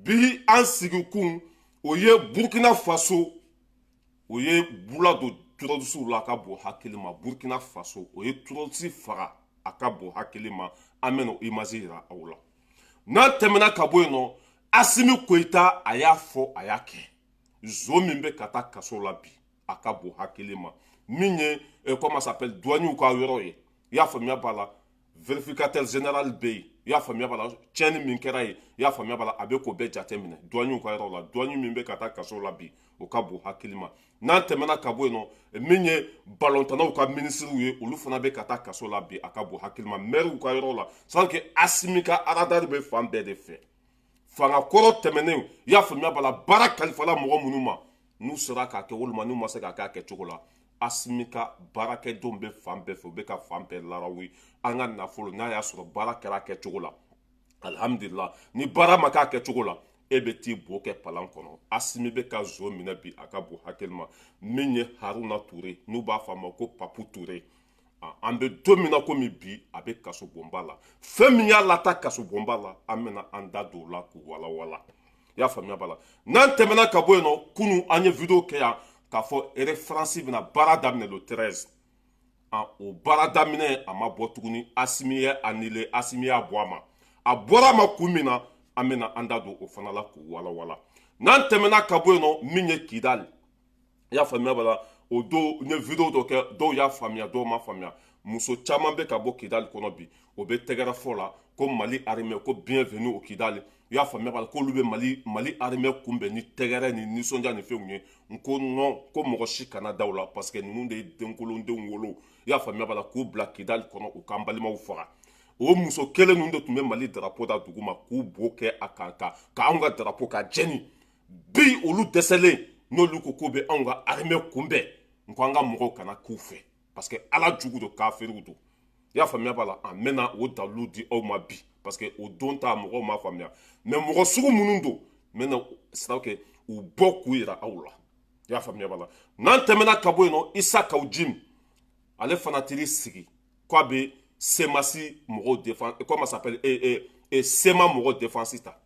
bi an sigikun o ye Burkina Faso o ye bula do turɔdisiw la ka bon hakili ma. Burkina Faso o ye turɔdisi faga a ka bon hakili ma. An bɛna o image yira aw la. N'an tɛmɛna ka bɔ yen nɔ, Asimi Koyita a y'a fɔ a y'a kɛ. Zo min bɛ ka taa kaso la bi a ka bon hakili ma. Min ye comment ça s'appelle douaniw ka yɔrɔ ye. I y'a faamuya b'a la. Vérificateur général bɛ yen. I y'a faamuya b'a la. Tiɲɛni min kɛra yen. I y'a faamuya b'a la. A bɛ k'o bɛɛ jate minɛ. Douaniw ka yɔrɔ la. Douani min bɛ ka taa kaso la bi o ka bon hakili ma. N'an tɛmɛna ka bɔ yen nɔ, min ye balontannaw ka ministres ye olu fana bɛ ka taa kaso la bi a ka bon hakili ma. Maires ka yɔrɔ la. C'est à dire que Asimi ka radar bɛ fan bɛɛ de fɛ. Fanga kɔrɔ tɛmɛnen i y'a faamuya b'a la. Baara kalifala mɔgɔ minnu ma n'u sera k'a kɛ walima n'u ma se k'a kɛ a kɛcogo la. Asimi ka baarakɛdenw bɛ fan bɛɛ fɛ u bɛ ka fan bɛɛ larawe. An ka nafolo n'a y'a sɔrɔ baara kɛra a kɛcogo la. Alhamdulillah ni baara ma k'a kɛcogo la e bɛ t'i bo kɛ palan kɔnɔ. Asimi bɛ ka zo minɛ bi a ka bon hakili ma. Min ye Haruna Ture n'u b'a fɔ a ma ko Papu Ture. An bɛ don min na komi bi a bɛ kaso bonba la. Fɛn min y'a lata kaso bonba la an bɛna an da don o la k'u walawala. I y'a faamuya b'a la. N'an tɛmɛna ka bɔ yen nɔ kunun an ye video kɛ yan k'a fɔ référence bɛna baara daminɛ le 13. O baara daminɛ a ma bɔ tuguni. Asimi ye annulé. Asimi y'a bɔ a ma. A bɔra a ma kun min na an bɛna an da don o fana la k'u walawala. N'an tɛmɛna ka bɔ yen nɔ min ye Kidali. I y'a faamuya b'a la. O don n ye video dɔ kɛ dɔw y'a faamuya dɔw ma faamuya. Muso caman bɛ ka bɔ Kidali kɔnɔ bi o bɛ tɛgɛrɛ fɔ la ko Mali armée ko bienvenue au Kidali. I y'a faamuya b'a la k'olu bɛ Mali armée kunbɛn ni tɛgɛrɛ ni nisɔndiya ni fɛnw ye. N ko non ko mɔgɔ si kana da o la parce que ninnu de ye denkolondenw wolo. I y'a faamuya b'a la k'u bila Kidali kɔnɔ u k'an balimaw faga. O muso kelen ninnu de tun bɛ Mali drapeau da dugu ma k'u bo kɛ a kan k'anw ka drapeau ka jɛni. Bi olu dɛsɛlen n'olu ko k'u bɛ anw ka armée kunbɛn n ko an ka mɔgɔw kana k'u fɛ parce que ala jugu don kafiriw don. I y'a faamuya b'a la an mɛna o dalilu di aw ma bi parce que o don ta mɔgɔw ma faamuya mais mɔgɔ sugu minnu don n bɛna siraw kɛ u bɔ k'u yira aw la. I y'a faamuya b'a la. N'an tɛmɛna ka bɔ yen nɔ Isa Kawujim ale fana tiri sigi k'a bɛ Semasi mɔgɔw défense comment ça s'appelle Sema mɔgɔw défense ta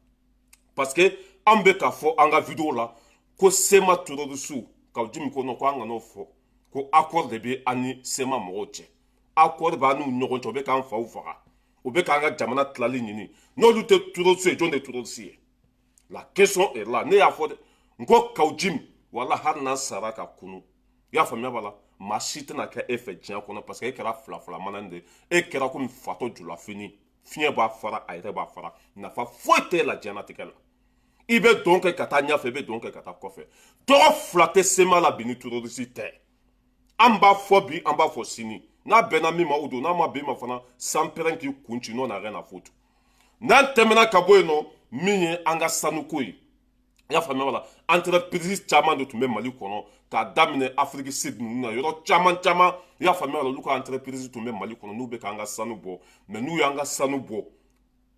parce que an bɛ ka fɔ an ka vidéo la ko Sema terroriste Kawujim ko non ko an ka n'o fɔ ko accord de bɛ an ni Sema mɔgɔw cɛ. Accord b'a n'u ɲɔgɔn cɛ o bɛ k'an faw faga o bɛ k'an ka jamana tilali ɲini n'olu tɛ terroriste ye jɔn de terroriste ye. La question est là ne y'a fɔ dɛ n ko Kawujim wala hali n'an sara ka kunu i y'a faamuya b'a la maa si tɛna kɛ e fɛ diɲɛ kɔnɔ parce que e kɛra filafila mana de e kɛra komi fatɔ julafini fiɲɛ b'a fara a yɛrɛ b'a fara nafa foyi t'e la diɲɛnatigɛ la. I bɛ don kɛ ka taa ɲɛfɛ i bɛ don kɛ ka taa kɔfɛ. Tɔgɔ fila tɛ Sema la bi ni terroriste tɛ. An b'a fɔ bi an b'a fɔ sini n'a bɛnna min ma o don n'a ma bɛn ma fana sanpɛrɛn k'i kun ci n'o n'a rien à foutre. N'an tɛmɛna ka bɔ yen nɔ min ye an ka sanuko ye i y'a faamuya b'a la entreprise caman de tun bɛ Mali kɔnɔ k'a daminɛ Afrique Sud ninnu na yɔrɔ caman caman i y'a faamuya b'a la olu ka entreprise tun bɛ Mali kɔnɔ n'u bɛ k'an ka sanu bɔ mais n'u y'an ka sanu bɔ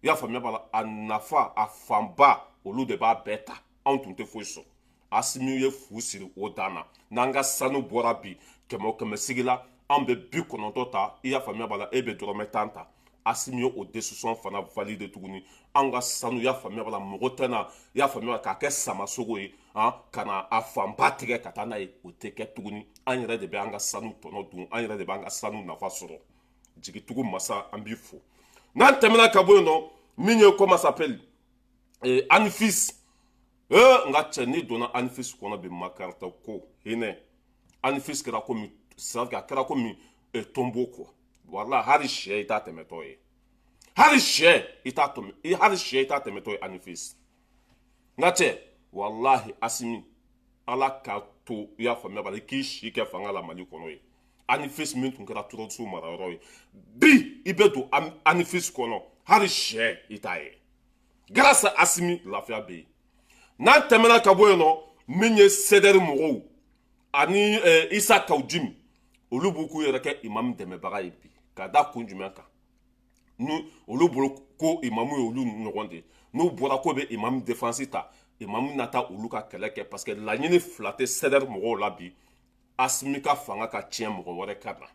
i y'a faamuya b'a la a nafa a fanba olu de b'a bɛɛ ta anw tun tɛ foyi sɔrɔ. Asimi ye fu siri o dan na n'an ka sanu bɔra bi kɛmɛ o kɛmɛ sigi la an bɛ 90 ta i y'a faamuya b'a la e bɛ dɔrɔmɛ 10 ta. Asimi ye o décision fana valide tuguni an ka sanu i y'a faamuya b'a la mɔgɔ tɛ na i y'a faamuya k'a kɛ samasogo ye ka na a fanba tigɛ ka taa n'a ye o tɛ kɛ tuguni an yɛrɛ de bɛ an ka sanu tɔnɔ dun an yɛrɛ de b'an ka sanu nafa sɔrɔ jigitugu masa an b'i fo. N'an tɛmɛna ka bɔ yen nɔ min ye comment ça s'appelle Anifis n ka cɛ n'i donna Anifis kɔnɔ bi makarita ko hinɛ Anifis kɛra komi c'est-à-dire a kɛra komi tombeau quoi. Wala hali sɛ i t'a tɛmɛtɔ ye hali sɛ i t'a tɛmɛtɔ ye Anifis n ka cɛ walahi Asimi ala k'a to i y'a faamuya b'a la i k'i si kɛ fanga la Mali kɔnɔ ye Anifis min tun kɛra terroriste marayɔrɔ ye bi i bɛ don Anifis kɔnɔ hali sɛ i t'a ye grâce à Asimi lafiya bɛ yen. N'an tɛmɛna ka bɔ yen nɔ min ye CDR mɔgɔw ani Isa Kawujim olu b'u k'u yɛrɛ kɛ imam dɛmɛbaga ye bi ka da kun jumɛn kan n'u olu bolo ko imamu ye olu ɲɔgɔn de n'u bɔra ko bɛ imam défense ta imamu na taa olu ka kɛlɛ kɛ parce que laɲini fila tɛ CDR mɔgɔw la bi Asimi ka fanga ka tiɲɛ mɔgɔ wɛrɛ ka na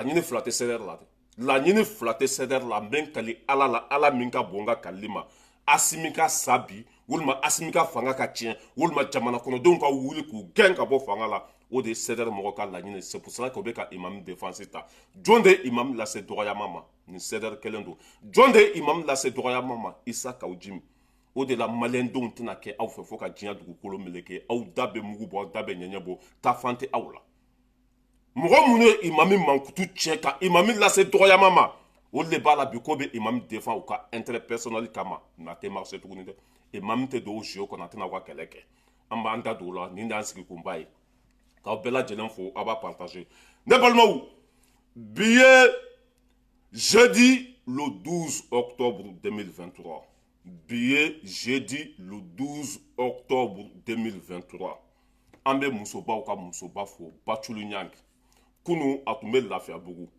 laɲini fila tɛ CDR la dɛ laɲini fila tɛ CDR la n bɛ n kali ala la ala min ka bon n ka kalili ma Assimi ka sabi walima Assimi ka fanga ka tiɲɛ walima jamana kɔnɔdenw ka wuli k'u gɛn ka bɔ fanga la o de ye CDR mɔgɔ ka laɲini. C'est pour cela que bɛ ka imam défense ta. Jɔn de ye imam lase dɔgɔyama ma ni CDR kelen don. Jɔn de ye imam lase dɔgɔyama ma Isa Kawujimi. O de la maliyɛndenw tɛna kɛ aw fɛ fo ka diɲɛ dugukolo meleke aw da bɛ mugu bɔ aw da bɛ ɲɛɲɛ bɔ taafan tɛ aw la. Mɔgɔ minnu ye imami mankutu tiɲɛ ka imami lase dɔgɔyama ma o de b'a la bi ko bɛ imam défend u ka intérêt personnel kama na tɛ marché tuguni dɛ. Imam tɛ don o jeu kɔnɔ a tɛna aw ka kɛlɛ kɛ. An b'an da don o la nin de y'an sigi kunba ye k'aw bɛɛ lajɛlen fo aw b'a partager. Ne balimaw bi ye jeudi le 12 octobre 2023. Bi ye jeudi le 12 octobre 2023. An bɛ musobaw ka musoba fo Bachulu Nyangi. Kunu a tun bɛ Lafiyabugu.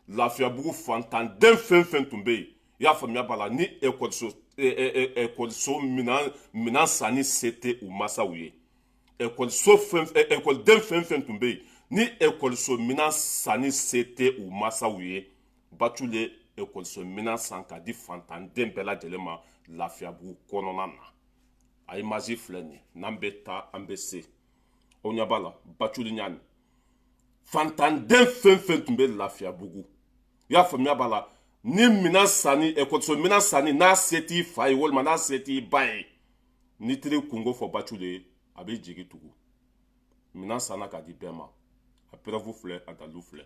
Lafiyabugu fantanden fɛn fɛn tun bɛ yen. I y'a faamuya b'a la ni ekɔliso minɛn sanni se tɛ u masaw ye. Ekɔliden fɛn fɛn tun bɛ yen ni ekɔliso minɛn sanni se tɛ u masaw ye. Bachulu ye ekɔliso minɛn san k'a di fantanden bɛɛ lajɛlen ma Lafiyabugu kɔnɔna na. A image filɛ nin ye n'an bɛ taa an bɛ se. O ɲɛ b'a la Bachulu Nyangi. Fantanden fɛn fɛn tun bɛ Lafiyabugu. I y'a faamuya b'a la ni minɛn sanni ekɔliso minɛn sanni n'a se t'i fa ye walima n'a se t'i ba ye ni teri kungo fɔ Bachulu ye a bɛ jigin tugun. Minɛn sanna k'a di bɛɛ ma. A preuve filɛ a dalilu filɛ.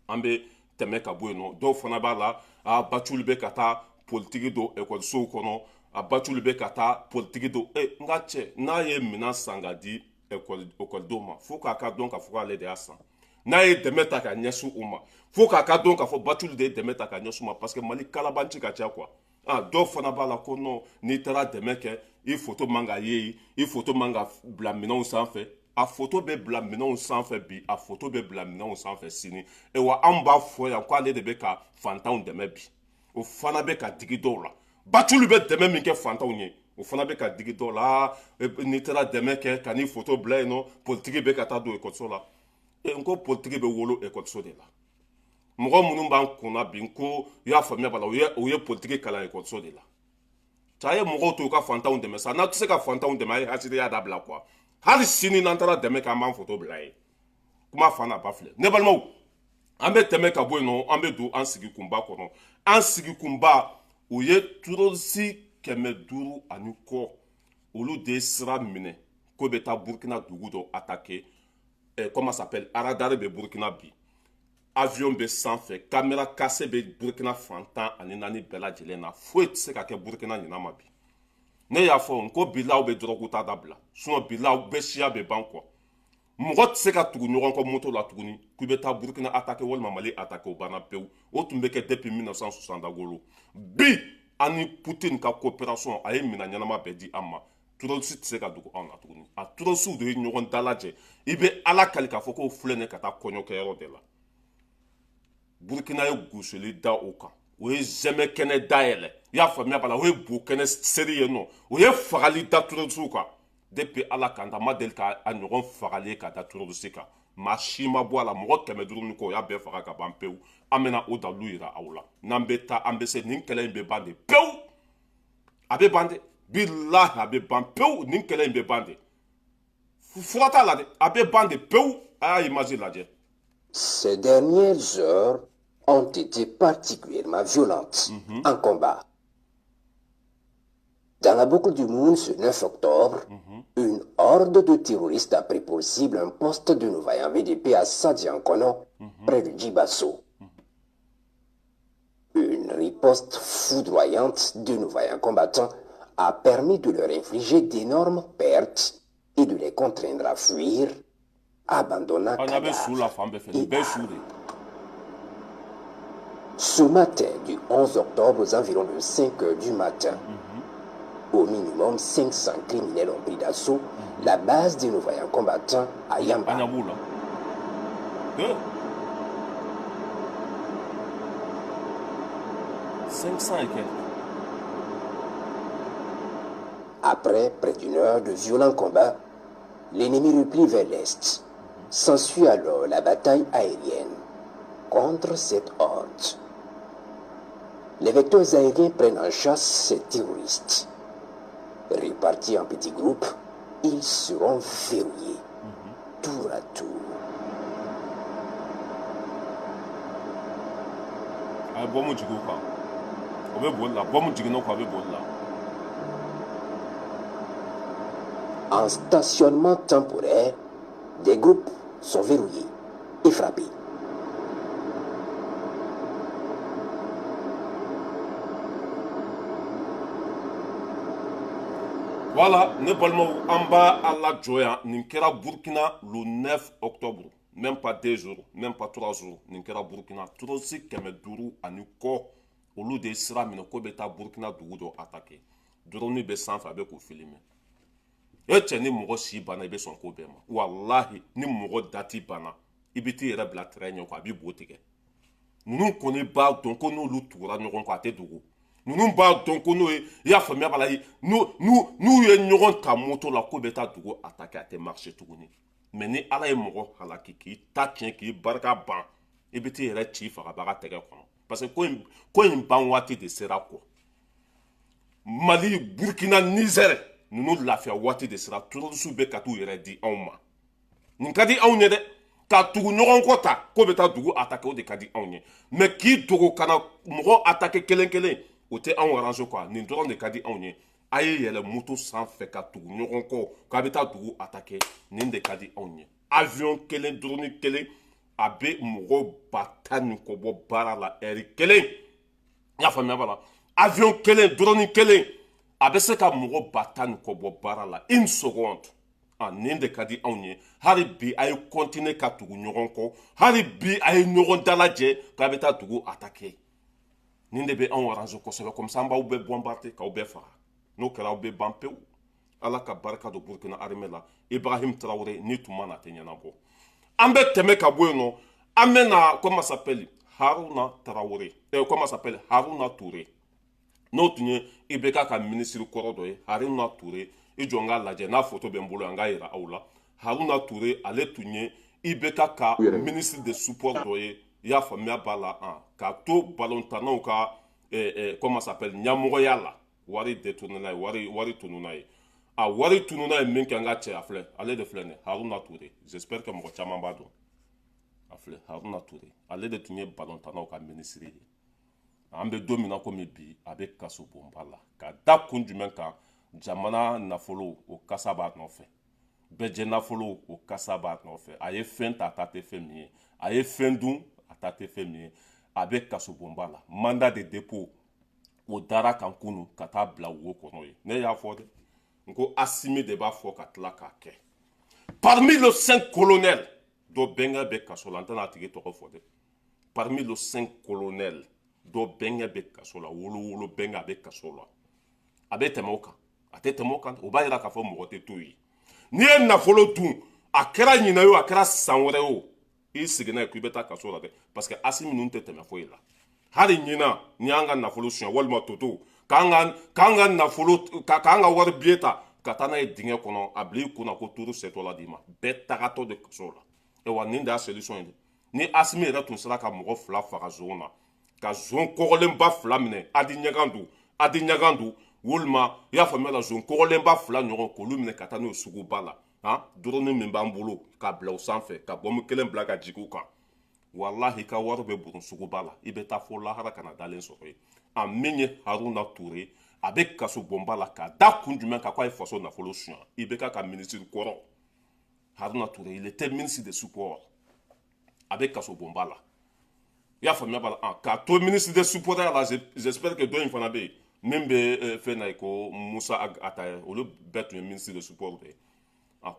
An bɛ tɛmɛ ka bɔ yen nɔ dɔw fana b'a la Bachulu bɛ ka taa politiki don ekɔlisow kɔnɔ a Bachulu bɛ ka taa politiki don n ka cɛ n'a ye minɛn san k'a di ekɔlidenw ma fo k'a ka dɔn k'a fɔ k'ale de y'a san. N'a ye dɛmɛ ta ka ɲɛsin u ma fo k'a ka dɔn k'a fɔ Bachulu de ye dɛmɛ ta ka ɲɛsin u ma parce que Mali kalabanci ka ca quoi. Dɔw fana b'a la ko non n'i taara dɛmɛ kɛ i photo man ka ye i photo man ka bila minɛnw sanfɛ. A photo bɛ bila minɛnw sanfɛ bi a photo bɛ bila minɛnw sanfɛ sini. Wa an b'a fɔ yan k'ale de bɛ ka fantanw dɛmɛ bi. O fana bɛ ka digi dɔw la. Bachulu bɛ dɛmɛ min kɛ fantanw ye o fana bɛ ka digi dɔw la n'i taara dɛmɛ kɛ ka n'i photo bila yen nɔ politiki bɛ ka taa don ekɔliso la. N ko politiki bɛ wolo ekɔliso de la. Mɔgɔ minnu b'an kunna bi ko i y'a faamuya b'a la u ye politiki kalan ekɔliso de la. Cɛ a ye mɔgɔw to u ka fantanw dɛmɛ sa n'a tɛ se ka fantanw dɛmɛ a ye hasidenya dabila quoi. Hali sini n'an taara dɛmɛ kɛ an b'an photo bila yen. Kuma fa n'a ba filɛ. Ne balimaw an bɛ tɛmɛ ka bɔ yen nɔ an bɛ don an sigi kunba kɔnɔ. An sigi kunba o ye terroriste 500 ani kɔ olu de ye sira minɛ ko bɛ taa Burkina dugu dɔ attaquer. Comment ça s'appelle Aradari bɛ Burkina bi. Avion bɛ sanfɛ caméra cassée bɛ Burkina fantan ani naani bɛɛ lajɛlen na foyi tɛ se ka kɛ Burkina ɲinɛ ma bi. Ne y'a fɔ n ko bilaw bɛ dɔrɔgu ta dabila sinon bilaw bɛɛ siya bɛ ban quoi. Mɔgɔ tɛ se ka tugu ɲɔgɔn kɔ moto la tuguni k'u bɛ taa Burkina attaquer walima Mali attaquer o banna pewu. O tun bɛ kɛ depuis 1960 dagolo. Bi ani Poutine ka coopération a ye minɛn ɲɛnama bɛɛ di an ma. Terroriste tɛ se ka dogo anw na tuguni. A terroriste de ye ɲɔgɔn dalajɛ. I bɛ Ala kali k'a fɔ k'o filɛ nin ye ka taa kɔɲɔkɛyɔrɔ de la. Burkina ye gosili da o kan. O ye zɛmɛ kɛnɛ dayɛlɛ. I y'a faamuya b'a la o ye bo kɛnɛ seri yen nɔ. O ye fagali da terroriste kan. Depuis Ala kan ma deli k'a ɲɔgɔn fagali ka da terroriste kan. Maa si ma bɔ a la mɔgɔ 500 ni kɔ o y'a bɛɛ faga ka ban pewu. An bɛna o dalilu yira aw la. N'an bɛ taa an bɛ se nin kɛlɛ in bɛ ban de pewu. A bɛ ban de. Bilahi a bɛ ban pewu nin kɛlɛ in bɛ ban de. Fura t'a la dɛ. A bɛ ban de pewu. A y'a image lajɛ. Ces dernières heures ont été particulièrement violentes en combat. Dans la boucle du monde, ce 9 octobre, une horde de terroristes a pris pour cible un poste de nos vaillants VDP à Sadiankono, près de Djibasso. Une riposte foudroyante de nos vaillants combattants a permis de leur infliger d'énormes pertes et de les contraindre à fuir, abandonnant ce matin du 11 octobre aux environs de 5 heures du matin. Au minimum 500 criminels ont pris d'assaut la base de nos vaillants combattants à Yamba. 500 et quelques. Après près d'une heure de violents combats, l'ennemi replie vers l'est. S'ensuit alors la bataille aérienne contre cette horde. Les vecteurs aériens prennent en chasse ces terroristes. Répartis en petits groupes, ils seront verrouillés, tour à tour. En stationnement temporaire, des groupes sont verrouillés et frappés. Voilà, ne balmo amba alla joya ninkera Burkina le 9 octobre. Même pas 2 jours, même pas 3 jours. Ninkera Burkina. Trosi keme duru ani ko. Olu de sira mine ko beta Burkina dugu do attaqué. Drone be sanfɛ a bɛ k'o filmer. E cɛ ni mɔgɔ si banna i bɛ sɔn ko bɛɛ ma. Wallahi ni mɔgɔ dati banna i bɛ t'i yɛrɛ bila terrain ɲɛ kɔ a b'i bo tigɛ. Ninnu kɔni b'a dɔn ko n'olu tugura ɲɔgɔn kɔ a tɛ dogo. Ninnu b'a dɔn ko n'o ye i y'a faamuya b'a la n'u ye ɲɔgɔn ta moto la ko bɛ taa dugu attaquer a tɛ marcher tuguni. Mais ni Ala ye mɔgɔ halaki k'i ta tiɲɛ k'i barika ban i bɛ t'i yɛrɛ ci fagabaga tɛgɛ kɔnɔ. Parce que ko in ban waati de sera kɔ. Mali, Burkina, Niger ninnu lafiya waati de sera terroristes bɛ ka t'u yɛrɛ di anw ma. Nin ka di anw ye dɛ. Ka tugu ɲɔgɔn kɔ ta ko bɛ taa dugu attaquer o de ka di anw ye. Mais k'i dogo ka na mɔgɔ attaquer kelen kelen o tɛ anw arrange quoi. Nin dɔrɔn de ka di anw ye. A ye yɛlɛ moto sanfɛ ka tugu ɲɔgɔn kɔ k'a bɛ taa dugu attaquer nin de ka di anw ye. Avion kelen drone kelen a bɛ mɔgɔ 10,000 kɔ bɔ baara la heure kelen. I y'a faamuya b'a la. Avion kelen drone kelen a bɛ se ka mɔgɔ 10,000 kɔ bɔ baara la une seconde. Nin de ka di anw ye. Hali bi a ye continuer ka tugu ɲɔgɔn kɔ. Hali bi a ye ɲɔgɔn dalajɛ k'a bɛ taa dugu attaquer. Nin de bɛ anw arrange kosɛbɛ comme ça an b'aw bɛɛ bombarder k'aw bɛɛ faga. N'o kɛra aw bɛ ban pewu. Ala ka barika don Burkina armée la. Ibrahim Traoré ni tuma na tɛ ɲɛnabɔ. An bɛ tɛmɛ ka bɔ yen nɔ. An bɛ na comment ça s'appelle Haruna Traoré. Comment ça s'appelle Haruna Touré. N'o tun ye IBK ka ministre kɔrɔ dɔ ye Haruna Touré. I jɔ n k'a lajɛ n'a photo bɛ n bolo an k'a yira aw la. Haruna Touré ale tun ye IBK ka ministre de support dɔ ye. I y'a faamuya b'a la k'a to balontannaw ka comment ça s'appelle ɲɛmɔgɔya la. Wari détourné n'a ye wari tunu n'a ye. A wari tunu n'a ye min kɛ n ka cɛ a filɛ ale de filɛ nin ye Haruna Touré. J'espère que mɔgɔ caman b'a dɔn. A filɛ Haruna Touré ale de tun ye balontannaw ka ministre ye. An bɛ don min na komi bi a bɛ kaso bonba la ka da kun jumɛn kan jamana nafolo o kasa b'a nɔfɛ bɛjɛ nafolo o kasa b'a nɔfɛ a ye fɛn ta a ta tɛ fɛn min ye a ye fɛn dun a ta tɛ fɛn min ye a bɛ kaso bonba la mandat de dépôt o dara kan kunu ka taa bila wo kɔnɔ ye ne y'a fɔ dɛ n ko Assimi de b'a fɔ ka tila k'a kɛ parmi les 5 colonels dɔ bɛnkɛ bɛ kaso la n tɛna a tigi tɔgɔ fɔ dɛ parmi les 5 colonels dɔ bɛnkɛ bɛ kaso la wolo bɛnkɛ a bɛ kaso la a bɛ tɛmɛ o kan a tɛ tɛmɛ o kan o b'a yira k'a fɔ mɔgɔ tɛ to ye n'i ye nafolo dun a kɛra ɲinan ye o a kɛra san wɛrɛ ye o i seginna ye k'i bɛ taa kaso la dɛ parce que Assimi ninnu tɛ tɛmɛ foyi la hali ɲinan n'i y'an ka nafolo suɲɛ walima toto k'an ka nafolo k'an ka wari biye ta ka taa n'a ye dingɛ kɔnɔ a bila i kunna ko turu setɔ la d'i ma bɛɛ tagatɔ de kaso la wa nin de y'a solution ye dɛ ni Assimi yɛrɛ tun sera ka mɔgɔ 2 faga zon na ka zon kɔgɔlenba 2 minɛ Adi Ɲagandu walima i y'a faamuya la zon kɔgɔlenba 2 ɲɔgɔn k'olu minɛ ka taa n'o suguba la drone min b'an bolo ka bila o sanfɛ ka bɔmu kelen bila ka jigin u kan wallahi ka wari bɛ burun suguba la i bɛ taa fo lahara kana dalen sɔrɔ ye a min ye Haruna Touré a bɛ kaso bonba la ka da kun jumɛn kan k'a ye faso nafolo suɲɛ i bɛ ka ministre kɔrɔ Haruna Touré il était ministre de support a bɛ kaso bonba la i y'a faamuya b'a la k'a to ministre de support la j'espère que dɔ in fana bɛ yen min bɛ fɛn na ye ko Musa Ataya olu bɛɛ tun ye ministre de support de ye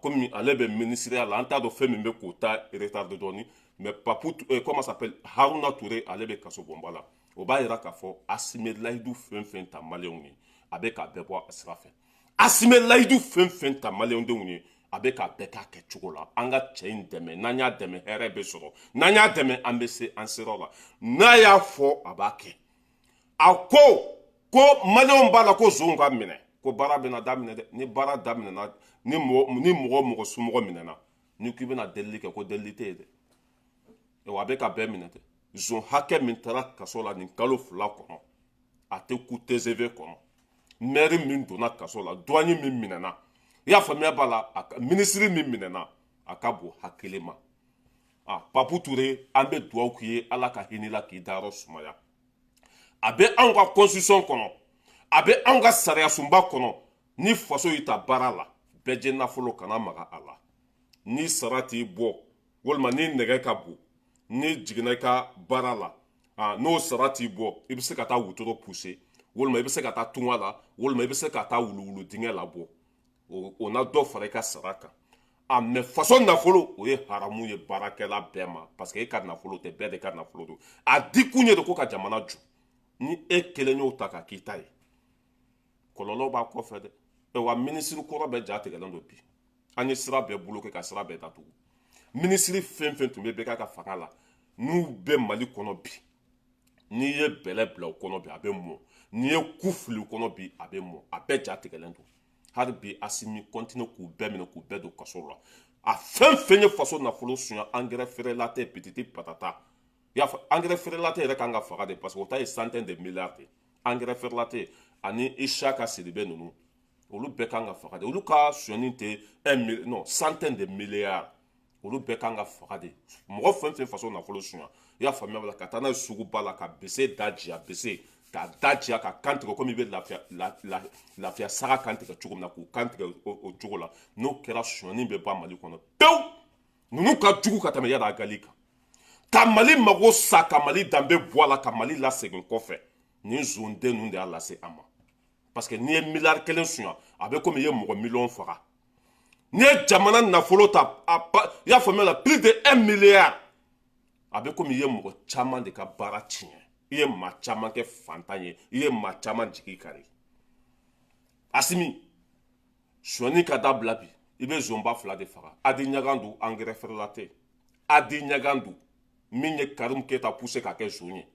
komi ale bɛ ministériya la an t'a dɔn fɛn min bɛ k'o ta retardé dɔɔni mais Papu comment ça s'appelle Haruna Touré ale bɛ kaso bonba la o b'a yira k'a fɔ Assimi layidu fɛn fɛn ta maliyɛnw ye a bɛ k'a bɛɛ bɔ a sira fɛ Assimi layidu fɛn fɛn ta maliyɛndenw ye a bɛ k'a bɛɛ k'a kɛcogo la an ka cɛ in dɛmɛ n'an y'a dɛmɛ hɛrɛ bɛ sɔrɔ n'an y'a dɛmɛ an bɛ se an sera la n'a y'a fɔ a b'a kɛ a ko maliyɛnw b'a la ko zon ka minɛ ko baara bɛna daminɛ dɛ ni baara daminɛna ni mɔgɔ somɔgɔ minɛna ni k'i bɛna delili kɛ ko delili tɛ yen dɛ a bɛ ka bɛɛ minɛ dɛ zon hakɛ min taara kaso la nin kalo 2 kɔnɔ a tɛ ku TGV kɔnɔ maire min donna kaso la douanier min minɛna i y'a faamuya b'a la ministre min minɛna a ka bon hakili ma Papu Touré an bɛ dugawu k'i ye ala ka hinɛ la k'i dayɔrɔ sumaya a bɛ anw ka constitution kɔnɔ a bɛ anw ka sariya sunba kɔnɔ ni faso y'i ta baara la bɛɛ jɛ nafolo kana maga a la ni sara t'i bɔ walima ni nɛgɛ ka bon ni jiginna i ka baara la n'o sara t'i bɔ i bɛ se ka taa wotoro pousser walima i bɛ se ka taa tunga la walima i bɛ se ka taa wuluwulu dingɛ labɔ o na dɔ fara i ka sara kan mais faso nafolo o ye haramu ye baarakɛla bɛɛ ma parce que e ka nafolo tɛ bɛɛ de ka nafolo don a di kun ye de ko ka jamana jɔ ni e kelen y'o ta ka k'i ta ye kɔlɔlɔ b'a kɔfɛ dɛ wa minisiri kɔrɔ bɛɛ ja tigɛlen don bi an ye sira bɛɛ bloqué ka sira bɛɛ datugu minisiri fɛn fɛn tun bɛ bɛɛ ka fanga la n'u bɛ Mali kɔnɔ bi n'i ye bɛlɛ bila o kɔnɔ bi a bɛ mɔ n'i ye ku fili o kɔnɔ bi a bɛ mɔ a bɛɛ ja tigɛlen don hali bi Asimi continue k'u bɛɛ minɛ k'u bɛɛ don kaso la a fɛn fɛn ye faso nafolo suɲɛ engrais feerela tɛ pititi patata i y'a fɔ engrais feerela tɛ yɛrɛ kan ka faga de parce que o ta ye centaine de milliards de engrais feerela tɛ ani Isaka Sidibe ninnu olu bɛɛ kan ka faga de olu ka suɲɛni tɛ non centaine de milliards olu bɛɛ kan ka faga de mɔgɔ fɛn fɛn faso nafolo suɲɛ i y'a faamuya la ka taa n'a ye suguba la ka bese daji a bese ka daji ka kan tigɛ komi i bɛ lafiya saga kan tigɛ cogo min na k'u kan tigɛ o cogo la n'o kɛra suɲɛni bɛ ban Mali kɔnɔ pewu ninnu ka jugu ka tɛmɛ Yaya Agali kan ka Mali mago sa ka Mali danbe bɔ a la ka Mali lasegin kɔfɛ nin zonden ninnu de y'a lase an ma parce que n'i ye miliyari kelen suɲɛ a bɛ komi i ye mɔgɔ miliyɔn faga n'i ye jamana nafolo ta i y'a faamuya la plus de 1 milliard a bɛ komi i ye mɔgɔ caman de ka baara tiɲɛ i ye maa caman kɛ fantan ye i ye maa caman jigi kari Asimi suɲɛni ka dabila bi i bɛ zonba 2 de faga Adi Ɲagandu engrais feerela tɛ Adi Ɲagandu min ye Karim Keyita poussé ka kɛ zon ye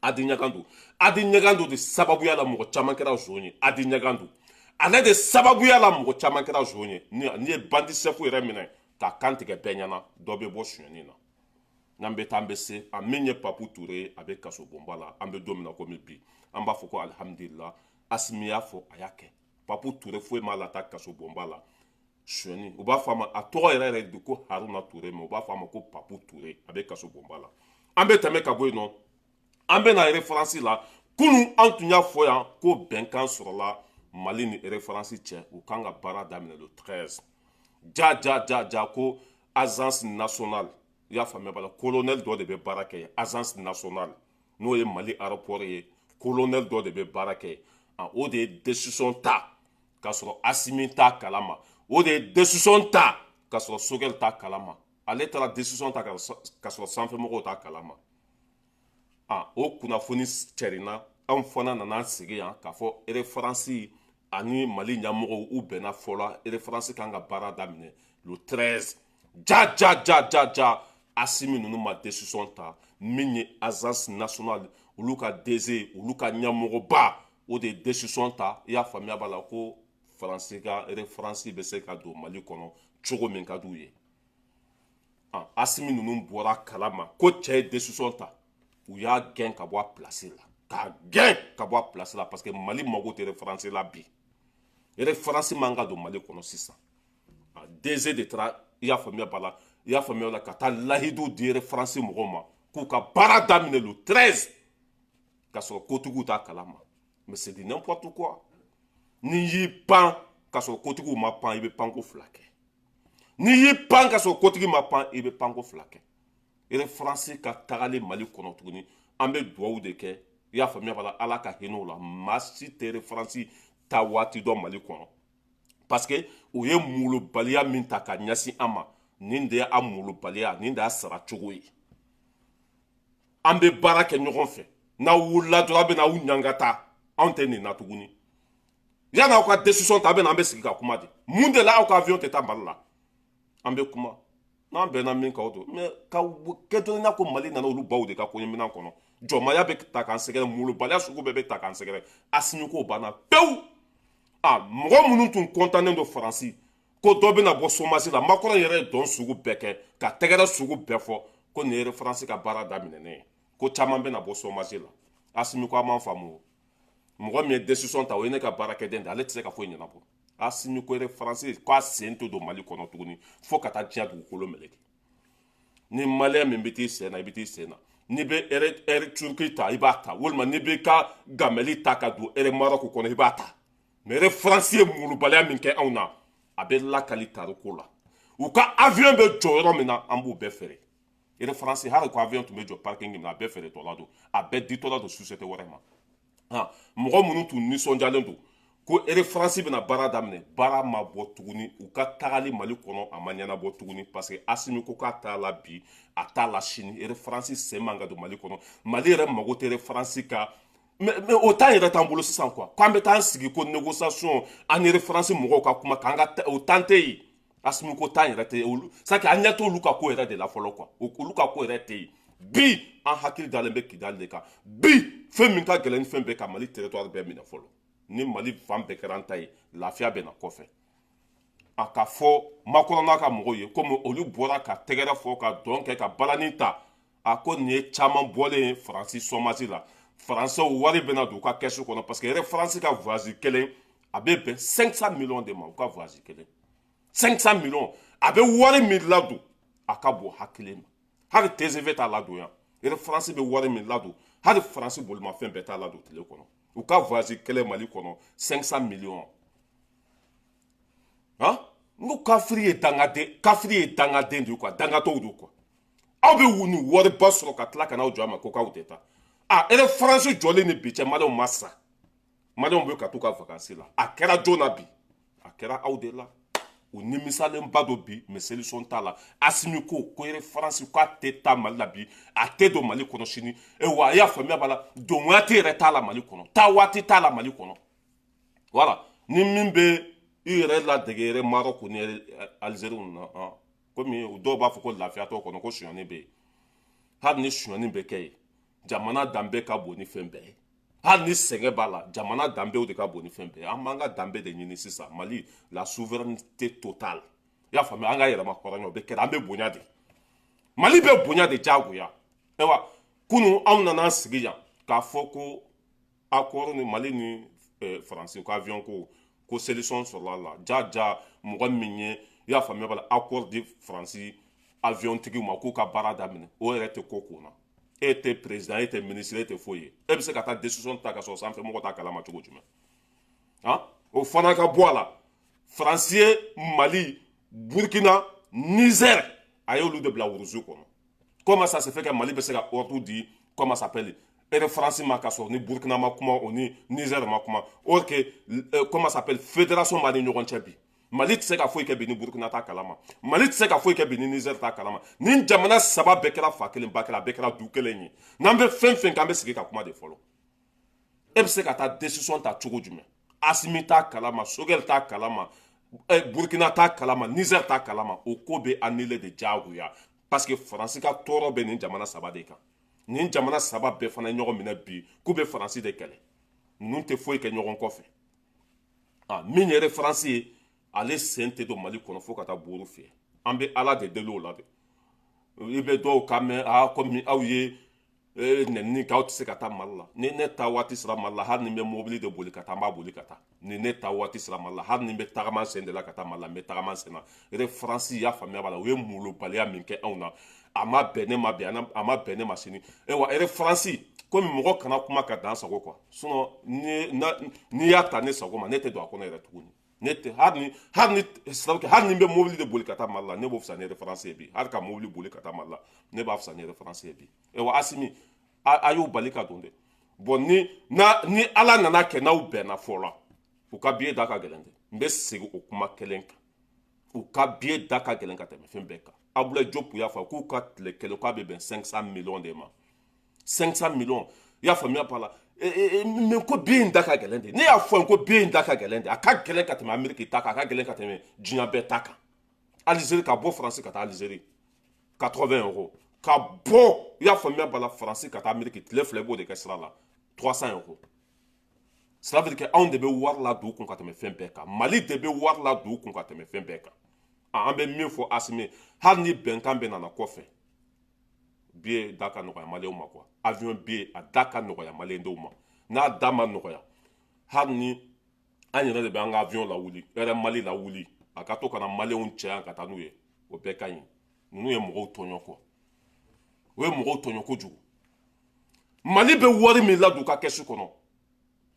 Adi Ɲagandu de sababuya la mɔgɔ caman kɛra zon ye Adi Ɲagandu ale de sababuya la mɔgɔ caman kɛra zon ye n'i ye bandi chef yɛrɛ minɛ k'a kan tigɛ bɛɛ ɲɛna dɔ bɛ bɔ suɲɛni na n'an bɛ taa an bɛ se a min ye Papu Touré a bɛ kaso bonba la an bɛ don min na komi bi an b'a fɔ ko alhamdulillah Asimi y'a fɔ a y'a kɛ Papu Touré foyi m'a lata kaso bonba la suɲɛni u b'a fɔ a ma a tɔgɔ yɛrɛ yɛrɛ de ko Haruna Touré mais u b'a fɔ a ma ko Papu Touré a bɛ kaso bonba la an bɛ tɛmɛ ka bɔ yen nɔ an bɛ na référence la kunun an tun y'a fɔ yan ko bɛnkan sɔrɔla Mali ni référence cɛ u kan ka baara daminɛ le 13 ja ko agence nationale i y'a faamuya bala colonel dɔ de bɛ baara kɛ agence nationale n'o ye Mali aéroport ye colonel dɔ de bɛ baara kɛ o de ye décision ta k'a sɔrɔ Asimi t'a kalama o de ye décision ta k'a sɔrɔ Sogɛl t'a kalama ale taara décision ta k'a sɔrɔ sanfɛmɔgɔw t'a kalama o kunnafoni cɛrinna anw fana nana sigi yan k'a fɔ référence ani Mali ɲɛmɔgɔw u bɛnna fɔlɔ référence kan ka baara daminɛ le 13 ja Asimi ninnu ma décision ta min ye agence nationale olu ka DG olu ka ɲɛmɔgɔba o de ye décision ta i y'a faamuya b'a la ko faransi ka référence bɛ se ka don Mali kɔnɔ cogo min ka d'u ye Asimi ninnu bɔra kalama ko cɛ ye décision ta u y'a gɛn ka bɔ a place la k'a gɛn ka bɔ a place la parce que Mali mago tɛ référence la bi référence man ka don Mali kɔnɔ sisan DG de taara i y'a faamuya b'a la i y'a faamuya la ka taa lahidu di référence mɔgɔw ma k'u ka baara daminɛ le 13 ka sɔrɔ kotigiw t'a kalama mais c'est du n'importe quoi n'i y'i pan ka sɔrɔ kotigiw ma pan i bɛ panko 2 kɛ n'i y'i pan ka sɔrɔ kotigi ma pan i bɛ panko 2 kɛ référence ka tagali Mali kɔnɔ tuguni an bɛ dugawu de kɛ i y'a faamuya b'a la ala ka hinɛ o la maa si tɛ référence ta waati dɔn Mali kɔnɔ parce que o ye molobaliya min ta ka ɲɛsin an ma nin de y'a molobaliya nin de y'a sara cogo ye an bɛ baara kɛ ɲɔgɔn fɛ n'aw wulila dɔrɔn a bɛ n'aw ɲangata anw tɛ nin na tuguni yanni aw ka décision ta a bɛ na an bɛ sigi ka kuma de mun de la aw ka avion tɛ taa Mali la an bɛ kuma n'an bɛnna min kan o don mais ka kɛ dɔrɔn i n'a ko Mali nana olu baw de ka koɲɛminɛn kɔnɔ jɔnmaya bɛ ta k'an sɛgɛrɛ molobaliya sugu bɛɛ bɛ ta k'an sɛgɛrɛ Asimi ko banna pewu mɔgɔ minnu tun kɔntannen don Faransi ko dɔ bɛna bɔ chômage la Macron yɛrɛ ye dɔn sugu bɛɛ kɛ ka tɛgɛrɛ sugu bɛɛ fɔ ko nin ye référence ka baara daminɛnen ye ko caman bɛna bɔ chômage la Asimi ko a m'an faamu mɔgɔ min ye décision ta o ye ne ka baarakɛden de ale tɛ se ka foyi ɲɛnabɔ Assimi ko yɛrɛ faransi k'a sen to don Mali kɔnɔ tuguni fo ka taa diɲɛ dugukolo meleke ni maliyɛn min bɛ t'i sen na i bɛ t'i sen na n'i bɛ ɛri turki ta i b'a ta walima n'i bɛ ka gamɛli ta ka don ɛri marɔku kɔnɔ i b'a ta mais ɛri faransi ye mulubaliya min kɛ anw na a bɛ lakali tariku la u ka avion bɛ jɔ yɔrɔ min na an b'u bɛɛ feere ɛri faransi hali ko avion tun bɛ jɔ parking min na a bɛɛ feere tɔ la don a bɛɛ ditɔ la don société wɛrɛ ma mɔgɔ minnu tun nisɔndiyalen don ko ɛri faransi bɛna baara daminɛ baara ma bɔ tuguni u ka tagali Mali kɔnɔ a ma ɲɛnabɔ tuguni parce que Assimi ko k'a t'a la bi a t'a la sini ɛri faransi sen man ka don Mali kɔnɔ Mali yɛrɛ mago tɛ ɛri faransi ka mais o temps yɛrɛ t'an bolo sisan quoi k'an bɛ taa an sigi ko négociation an ni ɛri faransi mɔgɔw ka kuma k'an ka o temps tɛ yen Assimi ko temps yɛrɛ tɛ yen olu c'est que an ɲɛ t'olu ka ko yɛrɛ de la fɔlɔ quoi olu ka ko yɛrɛ tɛ yen bi an hakili dalen bɛ Kidali de kan bi fɛn min ka gɛlɛn ni fɛn bɛɛ ka Mali territoire bɛɛ minɛ fɔlɔ ni Mali fan bɛɛ kɛra an ta ye lafiya bɛ na kɔfɛ a ka fɔ Macron n'a ka mɔgɔw ye komi olu bɔra ka tɛgɛrɛ fɔ ka dɔn kɛ ka balani ta a ko nin ye caman bɔlen ye Faransi chômage la Français wari bɛna don u ka kɛsu kɔnɔ parce que yɛrɛ Faransi ka voyage kelen a bɛ bɛn 500 millions de ma u ka voyage kelen 500 millions a bɛ wari min ladon a ka bon hakili ma hali TGV t'a ladon yan yɛrɛ Faransi bɛ wari min ladon hali Faransi bolimafɛn bɛɛ t'a ladon tile kɔnɔ u ka voyage kelen Mali kɔnɔ 500 millions n ko kafiri ye dangaden de ye quoi dangatɔw de quoi aw bɛ wu ni wariba sɔrɔ ka tila ka n'aw jɔ a ma ko k'aw tɛ taa ɛrɛ faransi jɔlen ni bi cɛ maliyɛnw ma sa maliyɛnw bɛ ka t'u ka vacances la a kɛra joona bi a kɛra aw de la u nimisalenba dɔ bi mais solution t'a la Assimi ko ɛrɛ faransi k'a tɛ taa Mali la bi a tɛ don Mali kɔnɔ sini wa a y'a faamuya b'a la don waati yɛrɛ t'a la Mali kɔnɔ taa waati t'a la Mali kɔnɔ voilà ni min bɛ i yɛrɛ ladege yɛrɛ Marɔku ni Algérie na komi dɔw b'a fɔ ko lafiya t'o kɔnɔ ko sonyani bɛ yen hali ni sonyani bɛ kɛ yen jamana danbe ka bon ni fɛn bɛɛ ye hali ni sɛgɛn b'a la jamana danbew de ka bon ni fɛn bɛɛ ye an b'an ka danbe de ɲini sisan Mali la souveraineté totale i y'a faamuya an ka yɛrɛma hɔrɔnya o bɛ kɛra an bɛ bonya de Mali bɛ bonya de diyagoya ayiwa kunun anw nana an sigi yan k'a fɔ ko accord ni Mali ni Faransi ko avion ko solution sɔrɔla la jaja mɔgɔ min ye i y'a faamuya b'a la accord di Faransi avion tigiw ma k'u ka baara daminɛ o yɛrɛ tɛ ko kunna e tɛ président e tɛ ministre e tɛ foyi ye e bɛ se ka taa décision ta ka sɔrɔ sanfɛ mɔgɔ t'a kalama cogo jumɛn o fana ka bɔ a la Faransi ye Mali Burkina Niger a y'olu de bila wuruzu kɔnɔ comment ça se fait que Mali bɛ se ka ordre di comment ça s'appelle ɛrɛ Faransi ma ka sɔrɔ ni Burkina ma kuma o ni Niger ma kuma or que comment ça s'appelle fédération b'a ni ɲɔgɔn cɛ bi Mali tɛ se ka foyi kɛ bi ni Burkina t'a kalama Mali tɛ se ka foyi kɛ bi ni Niger t'a kalama ni jamana saba bɛɛ kɛra fa kelen ba kelen a bɛɛ kɛra du kelen ye n'an bɛ fɛn fɛn k'an bɛ sigi ka kuma de fɔlɔ e bɛ se ka taa décision ta cogo jumɛn Assimi t'a kalama Sogɛl t'a kalama Burkina t'a kalama Niger t'a kalama o ko bɛ annulé de diyagoya parce que Faransi ka tɔɔrɔ bɛ nin jamana saba de kan nin jamana saba bɛɛ fana ye ɲɔgɔn minɛ bi k'u bɛ Faransi de kɛlɛ ninnu tɛ foyi kɛ ɲɔgɔn kɔfɛ min yɛrɛ Faransi ye ale sen tɛ don Mali kɔnɔ fo ka taa buru fiyɛ an bɛ Ala de deli o la dɛ i bɛ dɔw ka mɛn komi aw ye nɛnini kɛ aw tɛ se ka taa Mali la ni ne taa waati sera Mali la hali ni n bɛ mobili de boli ka taa n b'a boli ka taa ni ne taa waati sera Mali la hali ni n bɛ tagama sen de la ka taa Mali la n bɛ tagama sen na yɛrɛ Faransi y'a faamuya b'a la u ye molobaliya min kɛ anw na a ma bɛn ne ma bi a ma bɛn ne ma sini wa yɛrɛ Faransi komi mɔgɔ kana kuma ka dan sago quoi sinon n'i y'a ta ne sago ma ne tɛ don a kɔnɔ yɛrɛ tuguni ne tɛ hali ni n bɛ mobili de boli ka taa Mali la ne b'o fisa ni yɛrɛ Faransi ye bi hali ka mobili boli ka taa Mali la ne b'a fisa ni yɛrɛ Faransi ye bi wa Assimi a y'o bali ka don dɛ bon ni Ala nana kɛ n'aw bɛnna fɔlɔ u ka billet da ka gɛlɛn dɛ n bɛ segin o kuma kelen kan u ka billet da ka gɛlɛn ka tɛmɛ fɛn bɛɛ kan Abdoulaye Diop y'a fɔ k'u ka tile kelen k'a bɛ bɛn 500 millions de ma 500 millions i y'a faamuya par la mais ko billet in da ka gɛlɛn de ne y'a fɔ ko billet in da ka gɛlɛn de a ka gɛlɛn ka tɛmɛ Amérique ta kan a ka gɛlɛn ka tɛmɛ diɲɛ bɛɛ ta kan Algérie ka bɔ Faransi ka taa Algérie 80 euros ka bɔ i y'a faamuya par la Faransi ka taa Amérique tile fila i b'o de kɛ sira la 300 euros cela veut dire que anw de bɛ wari ladon u kun ka tɛmɛ fɛn bɛɛ kan Mali de bɛ wari ladon u kun ka tɛmɛ fɛn bɛɛ kan an bɛ min fɔ Assimi hali ni bɛnkan bɛ nana kɔfɛ billet da ka nɔgɔya maliyɛnw ma quoi avion billet a da ka nɔgɔya maliyɛndenw ma n'a da ma nɔgɔya hali ni an yɛrɛ de bɛ an ka avion lawuli ɛrɛ mali lawuli a ka to ka na maliyɛnw cɛ yan ka taa n'u ye o bɛɛ ka ɲi ninnu ye mɔgɔw tɔɲɔ kɔ o ye mɔgɔw tɔɲɔ kojugu mali bɛ wari min ladon ka kɛsu kɔnɔ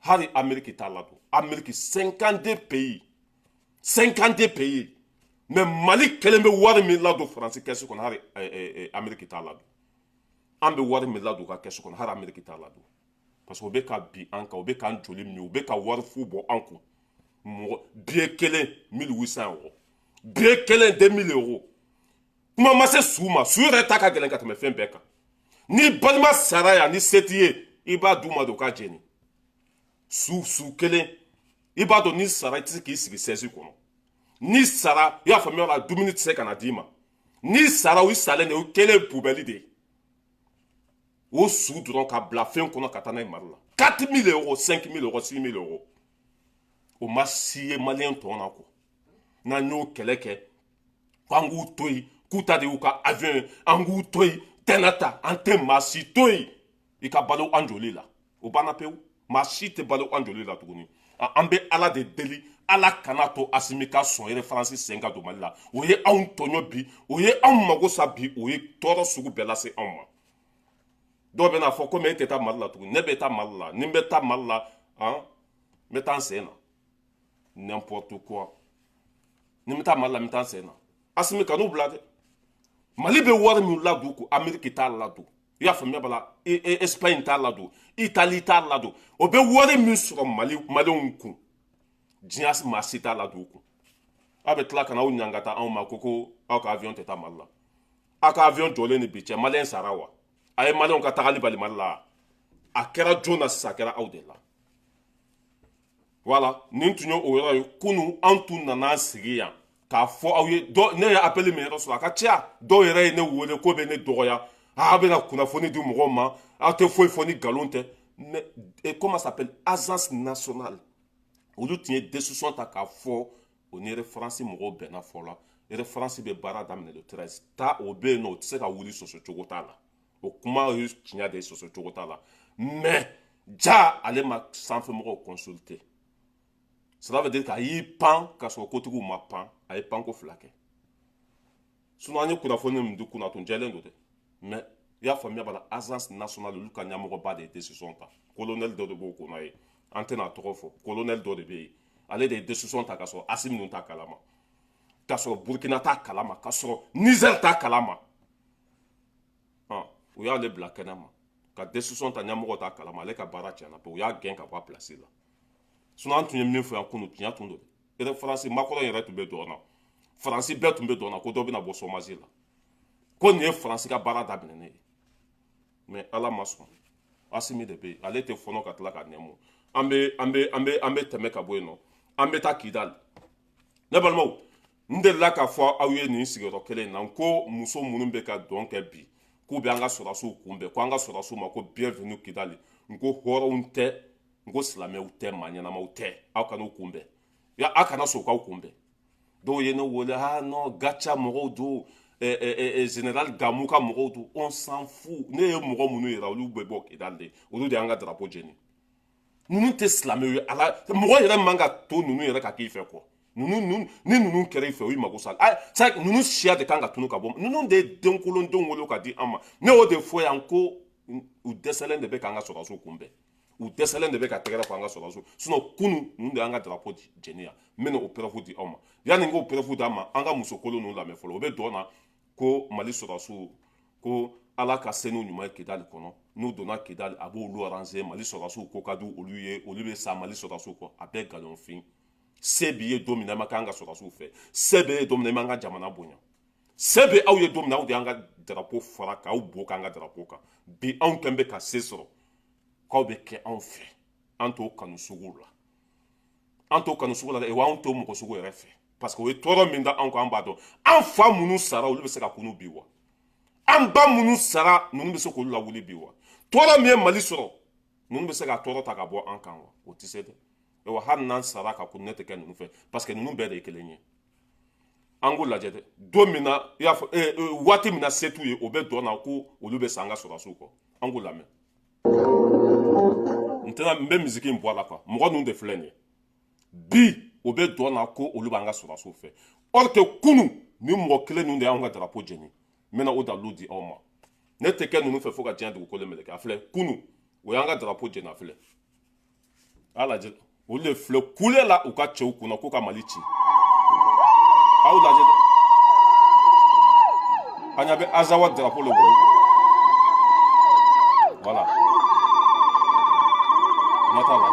hali ameriki t'a ladon ameriki 52 pays 52 pays mais mali kelen bɛ wari min ladon faransi kɛsu kɔnɔ hali ameriki t'a ladon an bɛ wari min ladon ka kɛsu kɔnɔ hali ameriki t'a ladon parce que o bɛ ka bin an kan o bɛ k'an joli min o bɛ ka wari fu bɔ an kun mɔgɔ billet kelen 1800 euros billet kelen 2000 euros kuma ma se su ma su yɛrɛ ta ka gɛlɛn ka tɛmɛ fɛn bɛɛ kan ni balima sara yan ni se t'i ye i b'a d'u ma de o ka jɛni su kelen i b'a dɔn ni sara i tɛ se k'i sigi sɛsi kɔnɔ ni sara i y'a faamuya la dumuni tɛ se ka na d'i ma ni sara o salen de o kelen pubɛli de ye o su dɔrɔn ka bila fɛn kɔnɔ ka taa n'a ye mali la 4000 euros 5000 euros 6000 euros o ma si ye maliyɛn tɔw na kɔ n'an y'o kɛlɛ kɛ k'an k'u to yen k'u ta de y'u ka avion ye an k'u to yen tɛnɛ ta an tɛ maa si to yen i ka balo an joli la o banna pewu maa si tɛ balo an joli la tuguni an bɛ ala de deli ala kana to asimi ka sɔn yɛrɛ faransi sen ka don mali la o ye anw tɔɲɔ bi o ye anw mago sa bi o ye tɔɔrɔ sugu bɛɛ lase anw ma dɔw bɛ n'a fɔ komi e tɛ taa mali la tuguni ne bɛ taa mali la ni n bɛ taa mali la n bɛ taa n sen na n'importe quoi ni n bɛ taa mali la n bɛ taa n sen na asimi kan'u bila dɛ mali bɛ wari min ladon ko ameriki t'a ladon i y'a faamuya bala espagne t'a ladon itali t'a ladon o bɛ wari min sɔrɔ maliyɛnw kun diɲɛ maa si t'a ladon o kun aw bɛ tila ka na aw ɲangata anw ma ko aw ka avion tɛ taa mali la aw ka avion jɔlen ni bi cɛ maliyɛn sara wa a ye maliyɛnw ka tagali bali mali la a kɛra joona sisan a kɛra aw de la voilà nin tun ye o yɔrɔ ye kunu an tun nana sigi yan k'a fɔ aw ye ne ye appel min yɛrɛ sɔrɔ a ka ca dɔw yɛrɛ ye ne wele ko bɛ ne dɔgɔya aw bɛna kunnafoni di mɔgɔw ma aw tɛ foyi fɔ ni nkalon tɛ mais comment ça s'appelle agence nationale olu tun ye décision ta k'a fɔ o ni référence mɔgɔw bɛnna fɔlɔ référence bɛ baara daminɛ le 13 ta o bɛ yen nɔ o tɛ se ka wuli sɔsɔ cogo t'a la o kuma ye tiɲɛ de ye sɔsɔ cogo t'a la mais ja ale ma sanfɛmɔgɔw consulter cela veut dire qu'a y'i pan k'a sɔrɔ kotigiw ma pan a ye panko fila kɛ sinon an ye kunnafoni min di kunna tun jɛlen don dɛ mais i y'a faamuya bala agence nationale olu ka ɲɛmɔgɔba de ye décision ta colonel dɔ de b'o kunna ye an tɛna tɔgɔ fɔ colonel dɔ de bɛ yen ale de ye décision ta k'a sɔrɔ asimi ninnu t'a kalama k'a sɔrɔ burkina t'a kalama k'a sɔrɔ niger t'a kalama u y'ale bila kɛnɛ ma ka décision ta ɲɛmɔgɔ t'a kalama ale ka baara tiɲɛna pe u y'a gɛn ka bɔ a place la sinon an tun ye min fɔ yan kunu tiɲɛ tun don dɛ faransi makɔrɔ yɛrɛ tun bɛ dɔn na faransi bɛɛ tun bɛ dɔn na ko dɔ bɛna bɔ chômage la ko nin ye faransi ka baara daminɛ ne ye mais ala ma sɔn asimi de bɛ yen ale tɛ fɔnɔ ka tila ka nɛmu an bɛ tɛmɛ ka bɔ yen nɔ an bɛ taa kidali ne balimaw n delila k'a fɔ aw ye nin sigiyɔrɔ kelen in na ko muso minnu bɛ ka dɔn kɛ bi k'u bɛ an ka sɔrɔdasiw kunbɛn ko an ka sɔrɔdasiw ma ko bienvenue kidali n ko hɔrɔnw tɛ n ko silamɛw tɛ maa ɲɛnamaw tɛ aw kan'u kunbɛn aw kana sɔn k'aw kunbɛn dɔw ye ne wele non gacha mɔgɔw don général Gamou ka mɔgɔw don on s'en fout ne ye mɔgɔ minnu yira olu bɛ bɔ kidali de olu de y'an ka drapeau jeni ninnu tɛ silamɛw ye ala mɔgɔ yɛrɛ man ka to ninnu yɛrɛ ka k'i fɛ kɔ ni ninnu kɛra i fɛ o ye mago sa ninnu siya de kan ka tunu ka bɔ ninnu de ye denkolondenw wolo ka di an ma ne y'o de fɔ yan ko u dɛsɛlen de bɛ k'an ka sɔrɔdasiw kunbɛn u dɛsɛlen de bɛ ka tɛgɛrɛ fɔ an ka sɔrɔdasiw sinon kunu ninnu de y'an ka drapeau jeni yan n bɛna o preuve di aw ma yanni n k'o preuve d'a ma an ka muso kolon ninnu lamɛn fɔlɔ o bɛ dɔn na ko mali sɔrɔdasiw ko ala ka senu ɲuman ye kidali kɔnɔ n'u donna kidali a b'olu arranger mali sɔrɔdasiw ko ka di olu ye olu bɛ sa mali sɔrɔdasiw kɔ a bɛɛ nkalonfin se b'i ye don min na i ma k'an ka sɔrɔdasiw fɛ se b'e ye don min na i m'an ka jamana bonya se bɛ aw ye don min na aw de y'an ka drapeau fara k'aw bo k'an ka drapeau kan bi anw kɛn bɛ ka se sɔrɔ k'aw bɛ kɛ anw fɛ an t'o kanu sugu la an t'o kanu sugu la dɛ wa anw t'o mɔgɔ sugu yɛrɛ fɛ parce que o ye tɔɔrɔ min da anw kan an b'a dɔn an fa minnu sara olu bɛ se ka kunu bi wa an ba minnu sara ninnu bɛ se k'olu lawuli bi wa tɔɔrɔ min ye mali sɔrɔ ninnu bɛ se ka tɔɔrɔ ta ka bɔ an kan wa o tɛ se dɛ wa hali n'an sara ka kunu ne tɛ kɛ ninnu fɛ parce que ninnu bɛɛ de ye kelen ye an k'o lajɛ dɛ don min na i y'a fɔ waati min na se t'u ye o bɛ dɔn na ko olu bɛ sa an ka sɔrɔdasiw kɔ an k'o lamɛn n maintenant n bɛ misiki in bɔ a la quoi mɔgɔ ninnu de filɛ nin ye bi o bɛ dɔn na ko olu b'an ka sɔrɔsiw fɛ or que kunu ni mɔgɔ kelen ninnu de y'anw ka drapeau jeni n bɛna o dalilu di aw ma ne tɛ kɛ ninnu fɛ fo ka diɲɛ dugukolo meleke a filɛ kunu o y'an ka drapeau jeni a filɛ a lajɛ olu de filɛ kule la u ka cɛw kunna k'u ka mali ci aw lajɛ an ɲa bɛ azawa drapeau le bolo voilà ɲɛ t'a la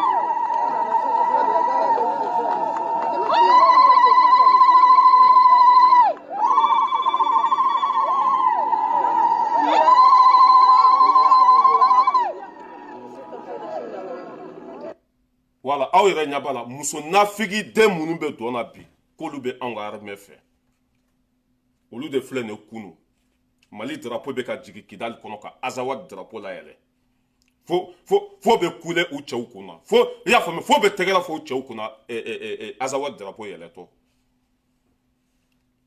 voilà aw yɛrɛ ɲɛ b'a la muso nafigi den minnu bɛ dɔn na bi k'olu bɛ anw ka armée fɛ olu de filɛ nin ye kunu mali drapeau bɛ ka jigin kidali kɔnɔ ka azawa drapeau layɛlɛ fo bɛ kule u cɛw kunna fo i y'a faamu fo bɛ tɛgɛrɛ fɔ u cɛw kunna azawa drapeau yɛlɛtɔ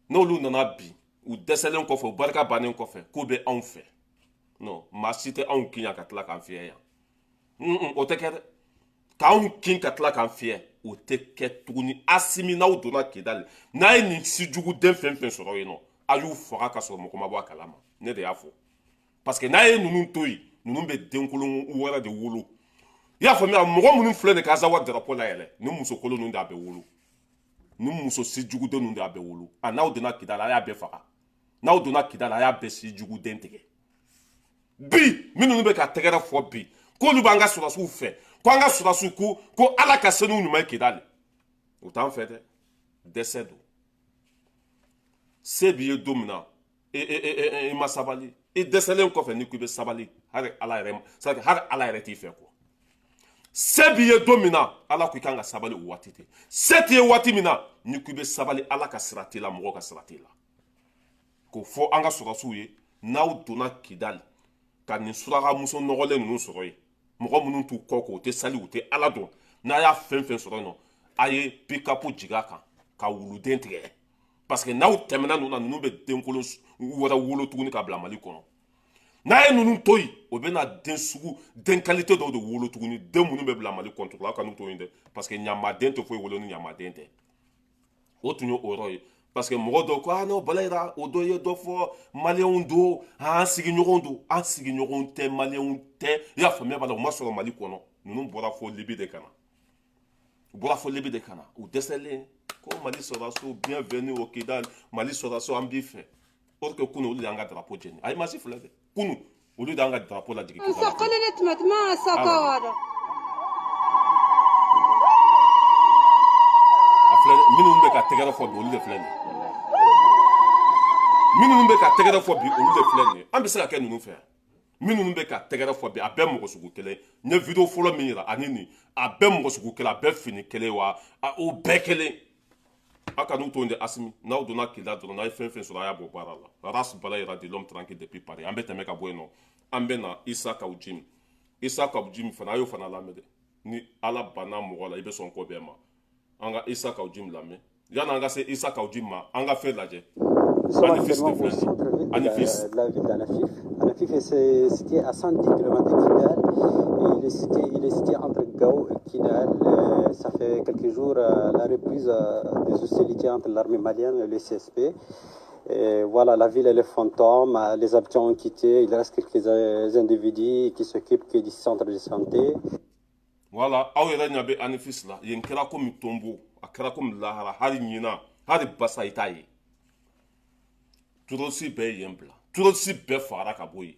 n'olu nana bi u dɛsɛlen kɔfɛ u barika bannen kɔfɛ k'o bɛ anw fɛ non maa si tɛ anw kin yan ka tila k'an fiyɛ yan o tɛ kɛ dɛ k'anw kin ka tila k'an fiyɛ o tɛ kɛ tuguni Asimi n'aw donna Kidali n'a ye nin si jugu den fɛn fɛn sɔrɔ yen nɔ a y'u faga ka sɔrɔ mɔgɔ ma bɔ a kalama ne de y'a fɔ parce que n'a ye ninnu to yen ninnu bɛ denkolon wɛrɛ de wolo i y'a faamuya mɔgɔ minnu filɛ nin ka azawa drapeau layɛlɛ ni muso kolon ninnu de a bɛ wolo ni muso si jugu den ninnu de a bɛ wolo a n'aw donna Kidali a y'a bɛɛ faga n'aw donna Kidali a y'a bɛɛ si jugu den tigɛ bi minnu bɛ ka tɛgɛrɛ fɔ bi k'olu b'an ka sɔrɔsiw fɛ ko an ka sɔrɔsiw ko ala ka se n'u ɲuman ye Kidali o t'an fɛ dɛ dɛsɛ don se b'i ye don min na i ma sabali i dɛsɛlen kɔfɛ n'i ko i bɛ sabali hali ala yɛrɛ t'i fɛ quoi se b'i ye don min na ala ko i kan ka sabali o waati tɛ se t'i ye waati min na n'i ko i bɛ sabali ala ka sira t'i la mɔgɔ ka sira t'i la k'o fɔ an ka sɔrɔsiw ye n'aw donna Kidali ka nin surakamuso nɔgɔlen ninnu sɔrɔ yen mɔgɔ minnu t'u kɔ k'o tɛ sali u tɛ ala dɔn n'a y'a fɛn fɛn sɔrɔ yen nɔ a ye pikapu jigin a kan ka wuluden tigɛ parce que n'aw tɛmɛna ninnu na ninnu bɛ denkolon wɛrɛ wolo tuguni ka bila mali kɔnɔ n'a ye ninnu to yen o bɛna den qualité dɔw de wolo tuguni den minnu bɛ bila mali kɔnɔ tuguni aw ka n'u to yen dɛ parce que ɲamaden tɛ foyi wolo ni ɲamaden tɛ o tun ye o yɔrɔ ye parce que mɔgɔ dɔw ko non Balayira o dɔ ye dɔ fɔ maliyɛnw don an sigiɲɔgɔnw don an sigiɲɔgɔnw tɛ maliyɛnw tɛ i y'a faamuya b'a la u ma sɔrɔ mali kɔnɔ ninnu bɔra fo Libi de ka na u bɔra fo Libi de ka na u dɛsɛlen ko mali sɔrɔsiw bienvenue au Kidali mali sɔrɔsiw an b'i fɛ or que kunu olu de y'an ka drapeau jeni a ye masi filɛ dɛ kunu olu de y'an ka drapeau lajigin minnu bɛ ka tɛgɛrɛ fɔ bi olu de filɛ nin ye minnu bɛ ka tɛgɛrɛ fɔ bi olu de filɛ nin ye an bɛ se ka kɛ ninnu fɛ minnu bɛ ka tɛgɛrɛ fɔ bi a bɛɛ mɔgɔ sugu kelen n ye video fɔlɔ min yira ani nin a bɛɛ mɔgɔ sugu kelen a bɛɛ fini kelen wa o bɛɛ kelen a ka n'u to yen de Asimi n'aw donna Kidali dɔrɔn n'a ye fɛn fɛn sɔrɔ a y'a bɔ baara la race Balayira de l'homme tranquille depuis Paris an bɛ tɛmɛ ka bɔ yen nɔ an bɛ na Isa Kawujimi fana a y'o fana lamɛn dɛ ni ala banna mɔgɔ la i bɛ sɔn ko bɛɛ ma an ka Isa Kawujimi lamɛn yanni an ka se Isa Kawujimi ma an ka fɛn lajɛ Nous sommes actuellement au centre-ville de la ville d'Anafif. Anafif est situé à 110 km de Kidal. Il est situé entre Gao et Kidal. Ça fait quelques jours la reprise des hostilités entre l'armée malienne et le CSP. Et voilà, la ville elle est fantôme, les habitants ont quitté, il reste quelques individus qui s'occupent que du centre de santé. Voilà, aw yɛrɛ ɲa bɛ Anafis la yen kɛra komi Tombo a kɛra komi lahara hali ɲina hali basa i t'a ye turɔsi bɛɛ yen bila turɔsi bɛɛ fagara ka bɔ yen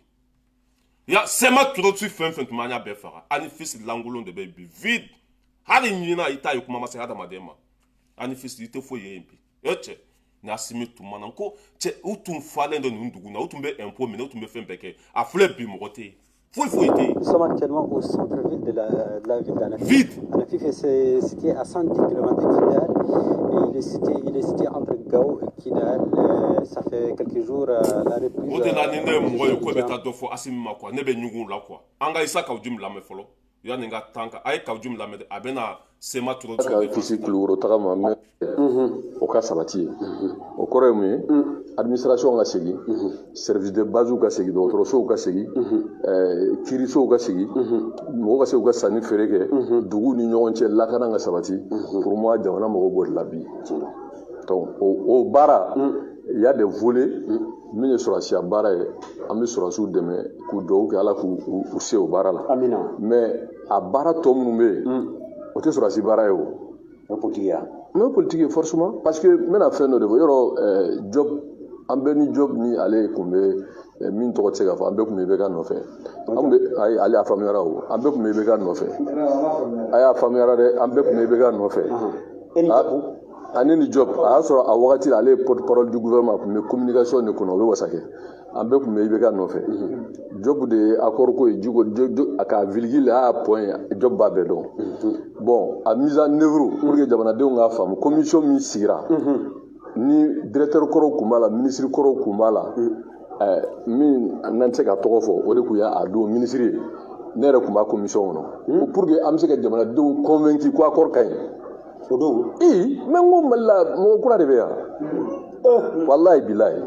ya sɛma turɔsi fɛn fɛn tun b'an y'a bɛɛ faga Anafis lankolon de bɛ bi vide hali ɲina i t'a ye kuma ma se hadamaden ma Anafis i tɛ foyi ye yen bi e cɛ ni Asimi tun ma na ko cɛ u tun falen dɔ ninnu dugu na u tun bɛ impôt minɛ u tun bɛ fɛn bɛɛ kɛ a filɛ bi mɔgɔ tɛ yen. Nous sommes actuellement au centre-ville de la ville d'Anafif. Vide. Anafif est situé à 110 km de Kidal. Et il est situé entre Gao et Kidal. Ça fait quelques jours la reprise. O de la ni ne ye mɔgɔ ye ko bɛ taa dɔ fɔ Asimi ma quoi ne bɛ ɲugun la quoi an ka Isa Kawujimi lamɛn fɔlɔ yanni n ka tan kan a ye Kawujimi lamɛn a bɛna Sema Turɔsi ka kisi kulukoro taga ma mɛ o ka sabati o kɔrɔ ye mun ye administration ka segin service de base ka segin dɔgɔtɔrɔsow ka segin kiirisow ka segin mɔgɔw ka se u ka sanni feere kɛ duguw ni ɲɔgɔn cɛ lakana ka sabati pour moi jamana mɔgɔw b'o de la bi donc o baara il y a des volets min ye sɔrɔsiya baara ye an bɛ sɔrɔsiw dɛmɛ k'u dugawu kɛ ala k'u se o baara la mais a baara tɔ minnu bɛ yen o tɛ sɔrɔsi baara ye o politikiya mais politique ye forcément parce que n bɛna fɛn dɔ de fɔ yɔrɔ job an bɛɛ ni job ni ale tun bɛ min tɔgɔ tɛ se ka fɔ an bɛɛ tun bɛ IBK nɔfɛ ale y'a faamuyara o an bɛɛ tun bɛ IBK nɔfɛ a y'a faamuyara dɛ an bɛɛ tun bɛ IBK nɔfɛ ani ni job a y'a sɔrɔ a wagati ale ye porte-parole du gouvernement a tun bɛ communication de kɔnɔ o bɛ wasa kɛ an bɛɛ tun bɛ IBK nɔfɛ job de ye accord ko ye a ka virgule a y'a point job b'a bɛɛ dɔn bon a mise en œuvre pour que jamanadenw k'a faamu commission min sigira ni directeur kɔrɔw tun b'a la ministre kɔrɔw tun b'a la min n'an tɛ se ka tɔgɔ fɔ o de tun y'a don ministre ye ne yɛrɛ tun b'a commission kɔnɔ pour que an bɛ se ka jamanadenw convaincu ko accord ka ɲi o don mais n ko Mali la mɔgɔ kura de bɛ yan walayi bilayi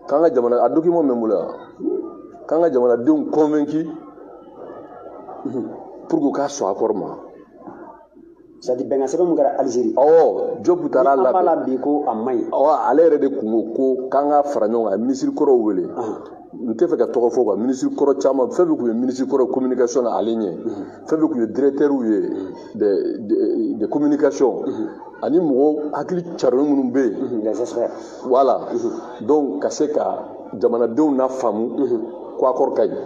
k'an ka jamana a document bɛ n bolo yan k'an ka jamanadenw convaincu pour que u k'a sɔn accord ma. c'est à dire bɛnkan sɛbɛn min kɛra Algérie. Job taara labɛn. an b'a la bi ko a man ɲi. ale yɛrɛ de kun ko k'an ka fara ɲɔgɔn kan a ye ministre kɔrɔw wele. n tɛ fɛ ka tɔgɔ fɔ quoi ministre kɔrɔ caman fɛn fɛn tun ye ministre kɔrɔ communication na ale ɲɛ fɛn fɛn tun ye directeur ye de communication ani mɔgɔw hakili carilen minnu bɛ yen. les experts. voilà donc ka se ka jamanadenw na faamu ko accord ka ɲi.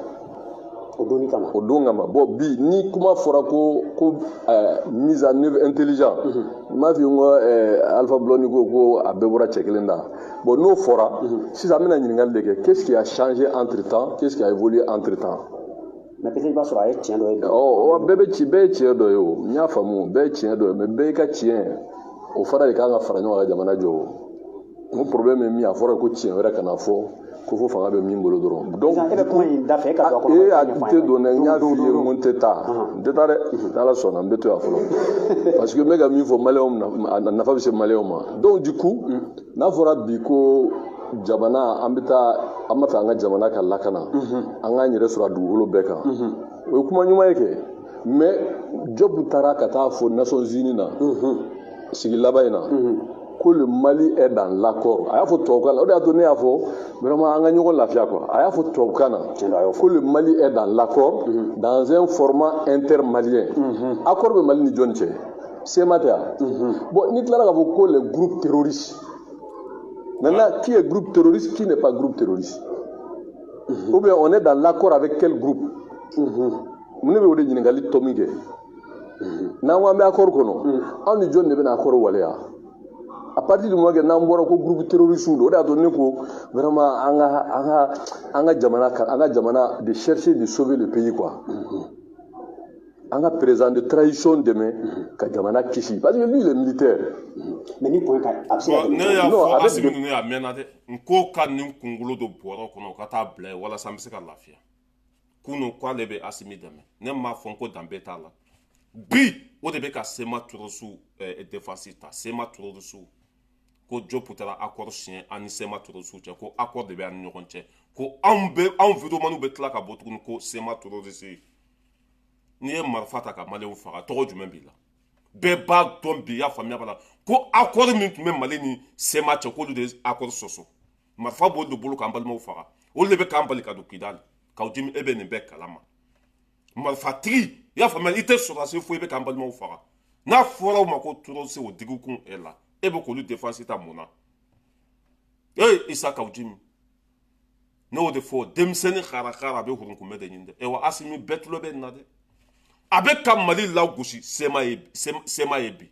o don kama bon bi ni kuma fɔra ko mise en œuvre intelligent n m'a f'i ye n ko Alpha Blondy ko a bɛɛ bɔra cɛ kelen da bon n'o fɔra sisan an bɛna ɲininkali de kɛ qu'est-ce qui a changé entre temps qu'est-ce qui a évolué entre temps. mais peut-être i b'a sɔrɔ a ye tiɲɛ dɔ ye. bɛɛ ye tiɲɛ dɔ ye o n y'a faamu bɛɛ ye tiɲɛ dɔ ye mais bɛɛ y'i ka tiɲɛ o fana de kan ka fara ɲɔgɔn kan ka jamana jɔ o n ko problème ye min a fɔra ko tiɲɛ wɛrɛ kana fɔ ko fo fanga bɛ min bolo dɔrɔn donc e bɛ kuma in da fɛ e ka don a kɔnɔ a tɛ don dɛ n y'a f'i ye n ko n tɛ taa dɛ n'Ala sɔnna n bɛ to yan fɔlɔ parce que n bɛ ka min fɔ maliyɛnw a nafa bɛ se maliyɛnw ma donc du coup n'a fɔra bi ko jamana an bɛ fɛ an ka jamana ka lakana an k'an yɛrɛ sɔrɔ a dugukolo bɛɛ kan o ye kuma ɲuman ye kɛ mais Job taara ka taa fɔ Nations Unies na sigi laban in na ko le Mali est dans l'accord a y'a fɔ tubabukan na o de y'a to ne y'a fɔ vraiment an ka ɲɔgɔn lafiya quoi a y'a fɔ tubabukan na ko le Mali est dans l'accord dans un format intermalien accord bɛ Mali ni jɔn cɛ CEMA tɛ yan bon n'i tilara k'a fɔ ko les groupes terroristes maintenant qui est groupe terroriste qui n'est pas groupe terroriste ou bien on est dans l'accord avec quel groupe mun ne bɛ o de ɲininkali tɔ min kɛ n'an ko an bɛ accord kɔnɔ anw ni jɔn de bɛna accord waleya à partir du moment que n'an bɔra ko groupe terroriste don o de y'a to ne ko vraiment an ka jamana de chercher de sauver le pays quoi an ka président de transition dɛmɛ ka jamana kisi parce que lui il est militaire. mais ni point ka a bɛ se ka ne y'a fɔ Asimi ninnu a mɛnna dɛ n ko ka nin kunkolo don bɔrɔ kɔnɔ ka taa bila yen walasa an bɛ se ka lafiya kunun k'ale bɛ Asimi dɛmɛ ne m'a fɔ ko danbe t'a la bi o de bɛ ka SEMA terroriste défense ta SEMA terroriste ko Job taara accord signé ani SEMA terroriste cɛ ko accord de bɛ an ni ɲɔgɔn cɛ ko anw vidéoman bɛ tila ka bɔ tuguni ko SEMA terroriste n'i ye marifa ta ka maliyɛnw faga tɔgɔ jumɛn b'i la bɛɛ b'a dɔn bi i y'a faamuya b'a la ko accord min tun bɛ Mali ni SEMA cɛ k'olu de ye accord sɔsɔ marifa b'olu de bolo k'an balimaw faga olu de bɛ k'an bali ka don Kidali k'aw dimi e bɛ nin bɛɛ kalama marifatigi i y'a faamuya i tɛ sɔrɔdasi foyi i bɛ k'an balimaw faga n'a fɔra o ma ko terroriste o digikun e la e bɛ k'olu défense ta mun na Isa k'aw dimi ne y'o de fɔ denmisɛnnin harakara a bɛ hurunkunbɛ de ɲini dɛ wa Asimi bɛɛ tulo bɛ nin na dɛ a bɛ ka Mali lagosi SEMA ye bi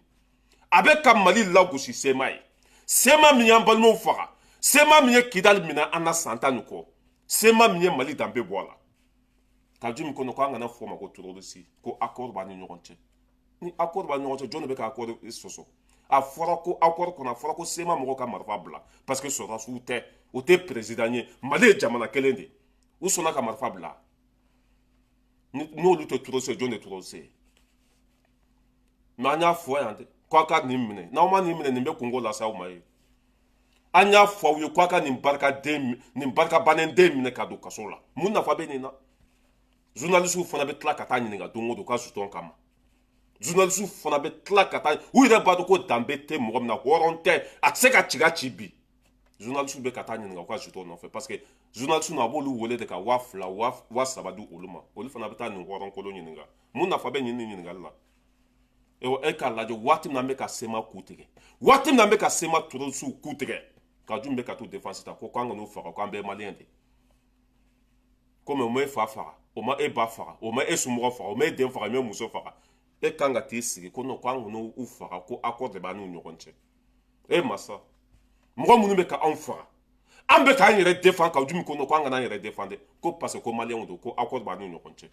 a bɛ ka Mali lagosi SEMA ye SEMA min y'an balimaw faga SEMA min ye Kidali minɛ an na san 10 kɔ SEMA min ye Mali danbe bɔ a la ka ji min kɔnɔ ko an kana fɔ o ma ko terroriste ko accord b'a ni ɲɔgɔn cɛ ni accord b'a ni ɲɔgɔn cɛ jɔn de bɛ ka accord sɔsɔ a fɔra ko accord kɔnɔ a fɔra ko SEMA mɔgɔw ka marifa bila parce que sɔrɔdasiw tɛ o tɛ président ye Mali ye jamana kelen de u sɔnna ka marifa bila n'olu tɛ terroriste jɔn de terroriste mais an y'a fɔ yan dɛ k'aw ka nin minɛ n'aw ma nin minɛ nin bɛ kungo lase aw ma ye anya fɔ aw ye k'a ka nin barika bannen den minɛ ka don kaso la mun nafa bɛ nin na journaliste fana bɛ tila ka taa ɲininka don o don ka sutɔn kama journaliste fana bɛ tila ka taa u yɛrɛ b'a dɔn ko danbe tɛ mɔgɔ min na hɔrɔn tɛ a tɛ se ka ciga ci bi journaliste bɛ ka taa ɲininka u ka sutɔn nɔfɛ parce que journaliste a b'olu wele de ka 2000 3000 di olu ma olu fana bɛ taa nin hɔrɔn kolon ɲininka mun nafa bɛ nin ɲininkali la e k'a lajɛ waati min na an bɛ ka sema ku tigɛ waati min na an bɛ ka sema terroriste ku tigɛ ka jun bɛ ka t'u défense ta ko k'an ka n'u faga k'an bɛɛ maliyɛn de komi o ma e fa faga o ma e ba faga o ma e somɔgɔ faga o ma e den faga o ma e muso faga e kan ka t'i sigi ko non k'an ka n'u faga ko accord de b'an n'u ɲɔgɔn cɛ e masa mɔgɔ minnu bɛ ka anw faga an bɛ k'an yɛrɛ défend ka jun ko non k'an ka n'an yɛrɛ défend dɛ ko parce que ko maliyɛnw don ko accord b'an n'u ɲɔgɔn cɛ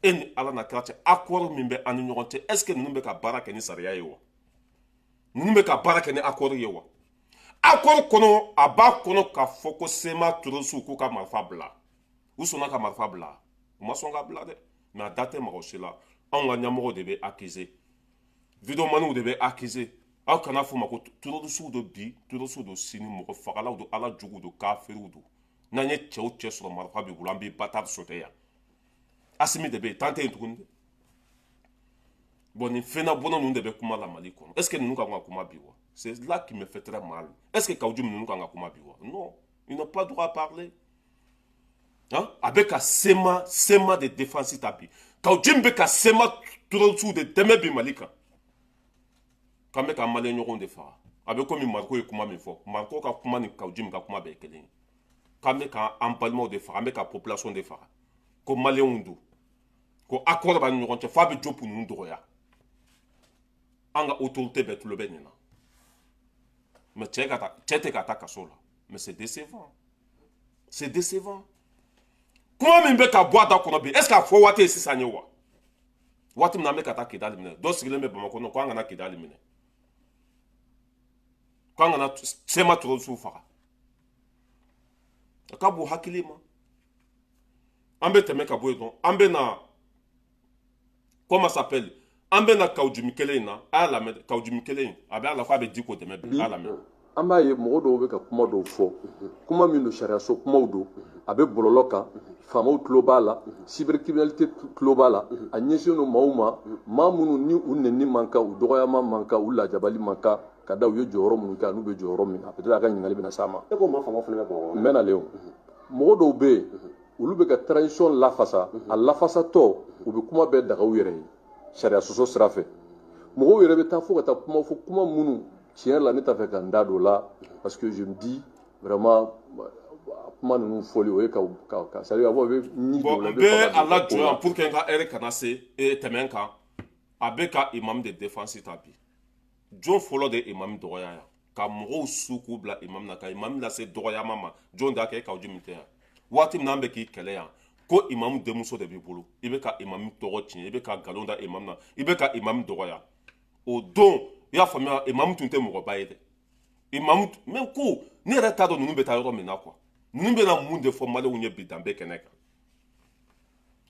e ni ala na kira cɛ accord min bɛ an ni ɲɔgɔn cɛ est ce que ninnu bɛ ka baara kɛ ni sariya ye wa ninnu bɛ ka baara kɛ ni accord ye wa accord kɔnɔ a b'a kɔnɔ k'a fɔ ko sema terroriste k'u ka marifa bila u sɔnna ka marifa bila u ma sɔn ka bila dɛ mais a da tɛ mɔgɔ si la anw ka ɲɛmɔgɔ de bɛ accuser videomaniw de bɛ accuser aw kana fɔ ma ko terroriste do bi terroriste do sini mɔgɔ fagalaw do ala jugu do kafiriw do n'an ye cɛw cɛ sɔrɔ marifa b'i bolo an bɛ batari sɔtɛ yan Assimi de bɛ yen tan tɛ yen tuguni dɛ bon nin fɛn na bɔnna ninnu de bɛ kuma la Mali kɔnɔ est ce que ninnu kan ka kuma bi wa c'est là qui me fait très mal est ce que Kawujim ninnu kan ka kuma bi wa non ils n'ont pas droit à parler hein a bɛ ka sema de défense ta bi Kawujim bɛ ka sema terroriste de dɛmɛ bi Mali kan k'an bɛ ka maliyɛn ɲɔgɔnw de faga a bɛ komi Mariko ye kuma min fɔ Mariko ka kuma ni Kawujim ka kuma bɛɛ ye kelen ye k'an bɛ ka an balimaw de faga an bɛ ka population de faga ko maliyɛnw don ko accord b'an ni ɲɔgɔn cɛ f'a bɛ Diop ninnu dɔgɔya an ka autorité bɛɛ tulo bɛ nin na mais cɛ tɛ ka taa kaso la mais c'est décevant kuma min bɛ ka bɔ a da kɔnɔ bi est ce que a fɔ waati ye sisan ye wa waati min na an bɛ ka taa Kidali minɛ dɔ sigilen bɛ Bamakɔ kɔnɔ ko an kana Kidali minɛ ko an kana sema terroriste faga a ka bon hakili ma an bɛ tɛmɛ ka bɔ yen dɔn an bɛ na comment ça s'appelle an bɛ na Kawujim kelen in na a y'a lamɛn Kawujim kelen in a bɛ a la k'a bɛ di ko dɛmɛ bi a y'a lamɛn an b'a ye mɔgɔ dɔw bɛ ka kuma dɔw fɔ kuma min don sariyaso kumaw don a bɛ bɔlɔlɔ kan faamaw tulo b'a la cybercriminalité tulo b'a la a ɲɛsinnen don maaw ma maa minnu ni u nɛni man kan u dɔgɔyama man kan u lajabali man kan ka da u ye jɔyɔrɔ minnu kɛ n'u bɛ jɔyɔrɔ min na peut-être a ka ɲininkali bɛna s'a ma e ko maa faama fana bɛ bɔ n bɛ nalen o mɔgɔ dɔw bɛ yen olu bɛ ka transition lafasa a lafasatɔ u bɛ kuma bɛɛ daga u yɛrɛ ye sariya sɔsɔ sira fɛ mɔgɔw yɛrɛ bɛ taa fo ka taa kuma fɔ kuma minnu tiɲɛ la ne t'a fɛ ka n da don o la parce que je me dis vraiment kuma ninnu fɔli o ye ka c'est à dire a bɛ ɲi don la n bɛ a lajɔ yan pour que n ka heure kana se tɛmɛ n kan a bɛ ka imam de défense ta bi jɔn fɔlɔ de imam dɔgɔya yan ka mɔgɔw su k'u bila imam na ka imam lase dɔgɔyama ma jɔn de y'a kɛ Kawujim tɛ yan waati min na an bɛ k'i kɛlɛ yan ko imam denmuso de b'i bolo i bɛ ka imam tɔgɔ tiɲɛ i bɛ ka nkalon da imam na i bɛ ka imam dɔgɔya o don i y'a faamuya imam tun tɛ mɔgɔba ye dɛ imam même ko ne yɛrɛ t'a dɔn ninnu bɛ taa yɔrɔ min na quoi ninnu bɛ na mun de fɔ maliyɛnw ye bi danbe kɛnɛ kan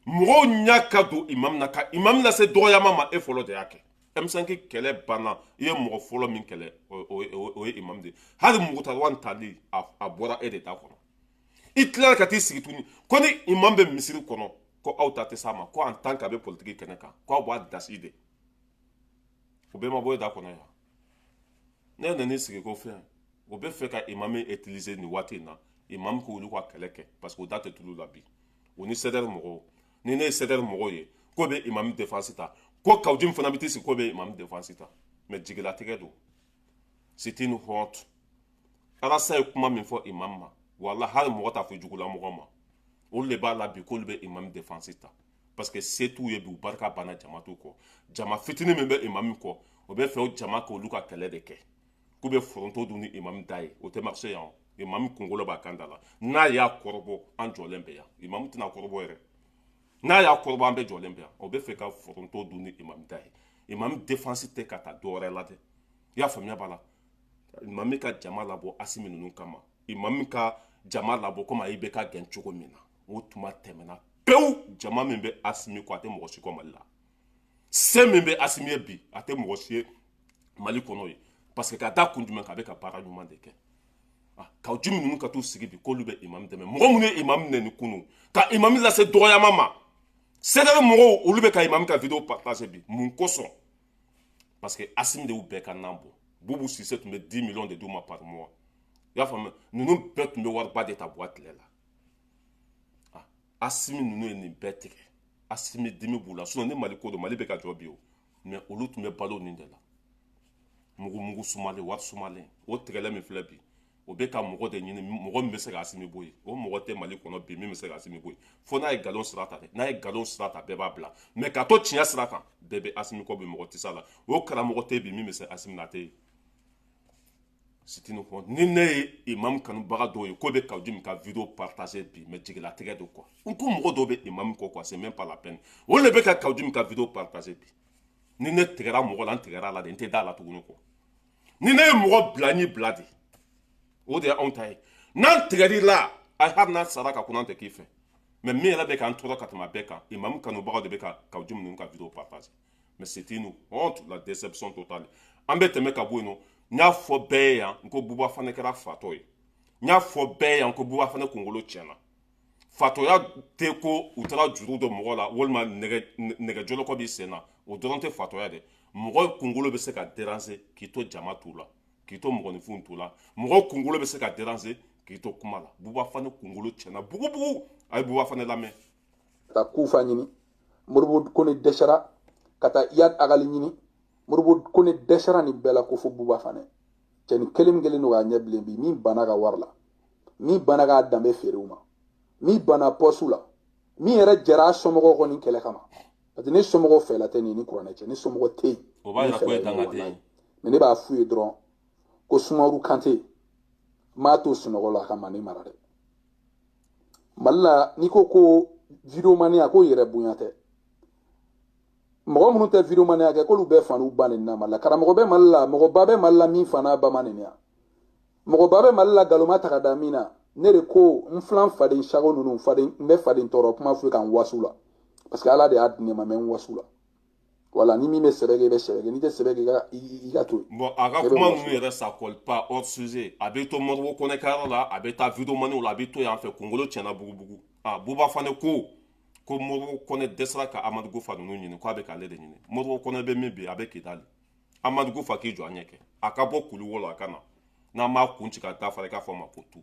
mɔgɔw ɲɛ ka don imam na ka imam lase dɔgɔyama ma e fɔlɔ de y'a kɛ M5 kɛlɛ banna i ye mɔgɔ fɔlɔ min kɛlɛ o ye imam de hali Mugutawa tali a bɔra e de ta kɔnɔ i tilara ka t'i sigi tuguni ko ni imam bɛ misiri kɔnɔ ko aw ta tɛ s'a ma ko en tant que a bɛ politique kɛnɛ kan ko aw b'a dasi de o bɛɛ ma bɔ e da kɔnɔ yan ne nan'i sigi ko fɛn o bɛ fɛ ka imam utiliser nin waati in na imam k'olu ka kɛlɛ kɛ parce que o da tɛ tulu la bi o ni CDR mɔgɔw ni ne ye CDR mɔgɔw ye ko bɛ imam défense ta ko Kawujim fana bɛ t'i sigi ko bɛ imam défense ta mais jigilatigɛ don c'est une honte Alasa ye kuma min fɔ imam ma wala hali mɔgɔ t'a fɔ jugula mɔgɔ ma olu de b'a la bi k'olu bɛ imam défense ta parce que se t'u ye bi u barika banna jama t'u kɔ jama fitinin min bɛ imam kɔ o bɛ fɛ o jama k'olu ka kɛlɛ de kɛ k'u bɛ foronto dun ni imam da ye o tɛ marché yan imam kunkolo b'a kan da la n'a y'a kɔrɔbɔ an jɔlen bɛ yan imam tɛna kɔrɔbɔ yɛrɛ n'a y'a kɔrɔbɔ an bɛ jɔlen bɛ yan o bɛ fɛ ka foronto dun ni imam da ye imam défense tɛ ka taa dɔwɛrɛ la dɛ i y'a faamuya b'a la imam ka jama labɔ Assimi ninnu kama imam ka jama labɔ komi a y'i bɛ ka gɛn cogo min na o tuma tɛmɛna pewu jama min bɛ Assimi kɔ a tɛ mɔgɔ si kɔ Mali la se min bɛ Assimi ye bi a tɛ mɔgɔ si ye Mali kɔnɔ ye parce que ka da kun jumɛn kan a bɛ ka baara ɲuman de kɛ Ka jimi ninnu ka t'u sigi bi k'olu bɛ imam dɛmɛ mɔgɔ minnu ye imam nɛni kunu ka imam lase dɔgɔyama ma CDR mɔgɔw olu bɛ ka imam ka vidéo partager bi mun kosɔn parce que Assimi de y'u bɛɛ ka nan bɔ Boubou Cissé tun bɛ 10 millions de d'u ma par mois i y'a faamu ninnu bɛɛ tun bɛ wariba de ta boîte lɛ la Assimi ninnu ye nin bɛɛ tigɛ Assimi dimi b'u la sinon ni Mali ko don Mali bɛ ka jɔ bi o mais olu tun bɛ balo nin de la mugu sumalen wari sumalen o tigɛlɛ min filɛ bi o bɛ ka mɔgɔ de ɲini mɔgɔ min bɛ se ka Assimi bɔ yen o mɔgɔ tɛ Mali kɔnɔ bi min bɛ se ka Assimi bɔ yen fo n'a ye nkalon sira ta dɛ n'a ye nkalon sira ta bɛɛ b'a bila mais ka to tiɲɛ sira kan bɛɛ bɛ Assimi kɔ bi mɔgɔ tɛ s'a la o karamɔgɔ tɛ bi min bɛ se Assimi na tɛ yen sitini kɔ ni ne ye imam kanubaga dɔw ye k'o bɛ Kaoudim min ka vidéo partager bi mais jigilatigɛ don quoi n ko mɔgɔ dɔw bɛ imam kɔ quoi c'est même pas la peine o de bɛ ka Kaoudim min ka vidéo partager bi ni ne tigɛra mɔgɔ la n tigɛra a la de n tɛ da la tuguni kɔ ni ne ye mɔgɔ bila n y'i bila de o de ye anw ta ye n'an tigɛr'i la a hali n'a sara ka kunna an tɛ k'i fɛ mais min yɛrɛ bɛ k'an tɔɔrɔ ka tɛmɛ bɛɛ kan imam kanubagaw de bɛ ka Kaoudim ninnu ka vidéo partager mais c'est une honte la déception totale an bɛ tɛmɛ ka bɔ yen nɔ n y'a fɔ bɛɛ ye yan n ko Buba fana kɛra fatɔ ye n y'a fɔ bɛɛ ye yan ko Buba fana kunkolo tiɲɛna fatɔya tɛ ko u taara juru dɔ mɔgɔ la walima nɛgɛjɔlɔkɔ b'i sen na o dɔrɔn tɛ fatɔya dɛ mɔgɔ kunkolo bɛ se ka déranger k'i to jama t'u la k'i to mɔgɔninfinw t'u la mɔgɔ kunkolo bɛ se ka déranger k'i to kuma la Buba fana kunkolo tiɲɛna bugubugu a ye Buba fana lamɛn. Ka taa Kufa ɲini Modibo Kone dɛsɛra ka taa Iyad Agali ɲini Modibo Kone dɛsɛra nin bɛɛ la ko fo Buba fana cɛ nin kelen kelen don k'a ɲɛ bilen bi min banna ka wari la min banna k'a danbe feerew ma min banna pɔsu la min yɛrɛ jɛra a somɔgɔw kɔ nin kɛlɛ kama parce que ne somɔgɔw fɛla tɛ nin ni kuranɛ cɛ ne somɔgɔ tɛ yen o b'a yira ko ye danga tɛ yen mais ne b'a f'u ye dɔrɔn ko Sumaworo Kante m'a to sunɔgɔ la a ka Mali mara dɛ Mali la n'i ko vidéomaniya ko yɛrɛ bonya tɛ mɔgɔ minnu tɛ vidéomaniya kɛ k'olu bɛɛ faniw ba nin na Mali la karamɔgɔ bɛ Mali la mɔgɔba bɛ Mali la min fana ba ma nin ya mɔgɔba bɛ Mali la galoma ta ka da min na ne de ko n filan faden sago ninnu n bɛ faden tɔɔrɔ kuma f'u kan wasu la parce que Ala de y'a di ne ma mɛ n wasu la voilà ni min bɛ sɛbɛ kɛ i bɛ sɛbɛ kɛ n'i tɛ sɛbɛ kɛ i ka to yen. Bon a ka kuma ninnu yɛrɛ ça colle pas hors sujet a bɛ to Modibo Kone ka yɔrɔ la a bɛ taa vidéomaniw la a bɛ to yan fɛ kunkolo tiɲɛna bugubugu Buba fana ko Modibo Kone dɛsɛra ka Amadu Gufa ninnu ɲini k'a bɛ k'ale de ɲini Modibo Kone bɛ min bi a bɛ Kidali Amadu Gufa k'i jɔ a ɲɛ kɛ a ka bɔ kulu wɔlɔ a ka na n'an m'a kun ci ka taa fara i k'a fɔ a ma ko tu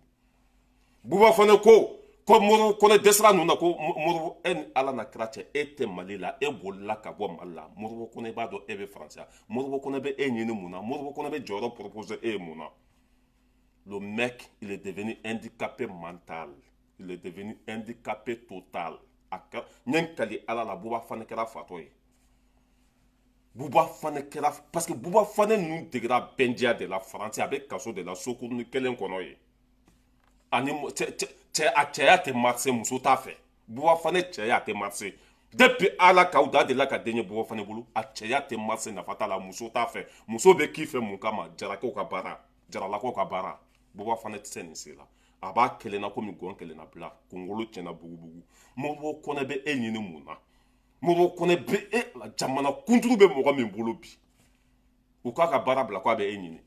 Buba fana ko Modibo Kone dɛsɛra ninnu na ko Modibo e ni Ala na kira cɛ e tɛ Mali la e bolila ka bɔ Mali la Modibo Kone b'a dɔn e bɛ Faransiya Modibo Kone bɛ e ɲini mun na Modibo Kone bɛ jɔyɔrɔ proposer e ye mun na le mec il est devenu handicapé mental il est devenu handicapé total ɲɛ kali Ala la Buba fana kɛra fatɔ ye Buba fana kɛra parce que Buba fana ninnu degera bɛndiya de la Faransi a bɛ kaso de la sokuruni kelen kɔnɔ ye ani a cɛya tɛ marché muso t'a fɛ Buba fana cɛya tɛ marché depuis Ala k'aw da de la ka den ye Buba fana bolo a cɛya tɛ marché nafa t'a la muso t'a fɛ muso bɛ k'i fɛ mun kama jarakɛw ka baara jaralakaw ka baara Buba fana tɛ se nin se la a b'a kelenna komi gɔn kelenna bila kunkolo tiɲɛna bugubugu Modibo Kone bɛ e ɲini mun na Modibo Kone bɛ e la jamana kuntigi bɛ mɔgɔ min bolo bi u k'a ka baara bila k'a bɛ e ɲini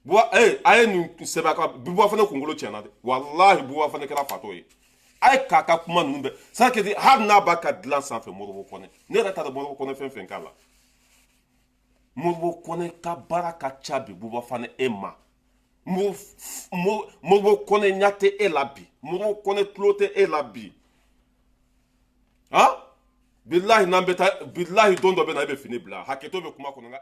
a ye nin sɛbɛn ka Buba fana kunkolo tiɲɛna dɛ walahi Buba fana kɛra fatɔ ye a ye k'a ka kuma ninnu bɛɛ sakedi hali n'a b'a ka dilan sanfɛ Modibo Kone ne yɛrɛ t'a dɔn Modibo Kone fɛn fɛn k'a la Modibo Kone ka baara ka ca bi Buba fana e ma Modibo Kone ɲɛ tɛ e la bi Modibo Kone tulo tɛ e la bi bilahi n'an bɛ taa bilahi don dɔ bɛ na e bɛ fini bila hakɛto bɛ kuma kɔnɔ nka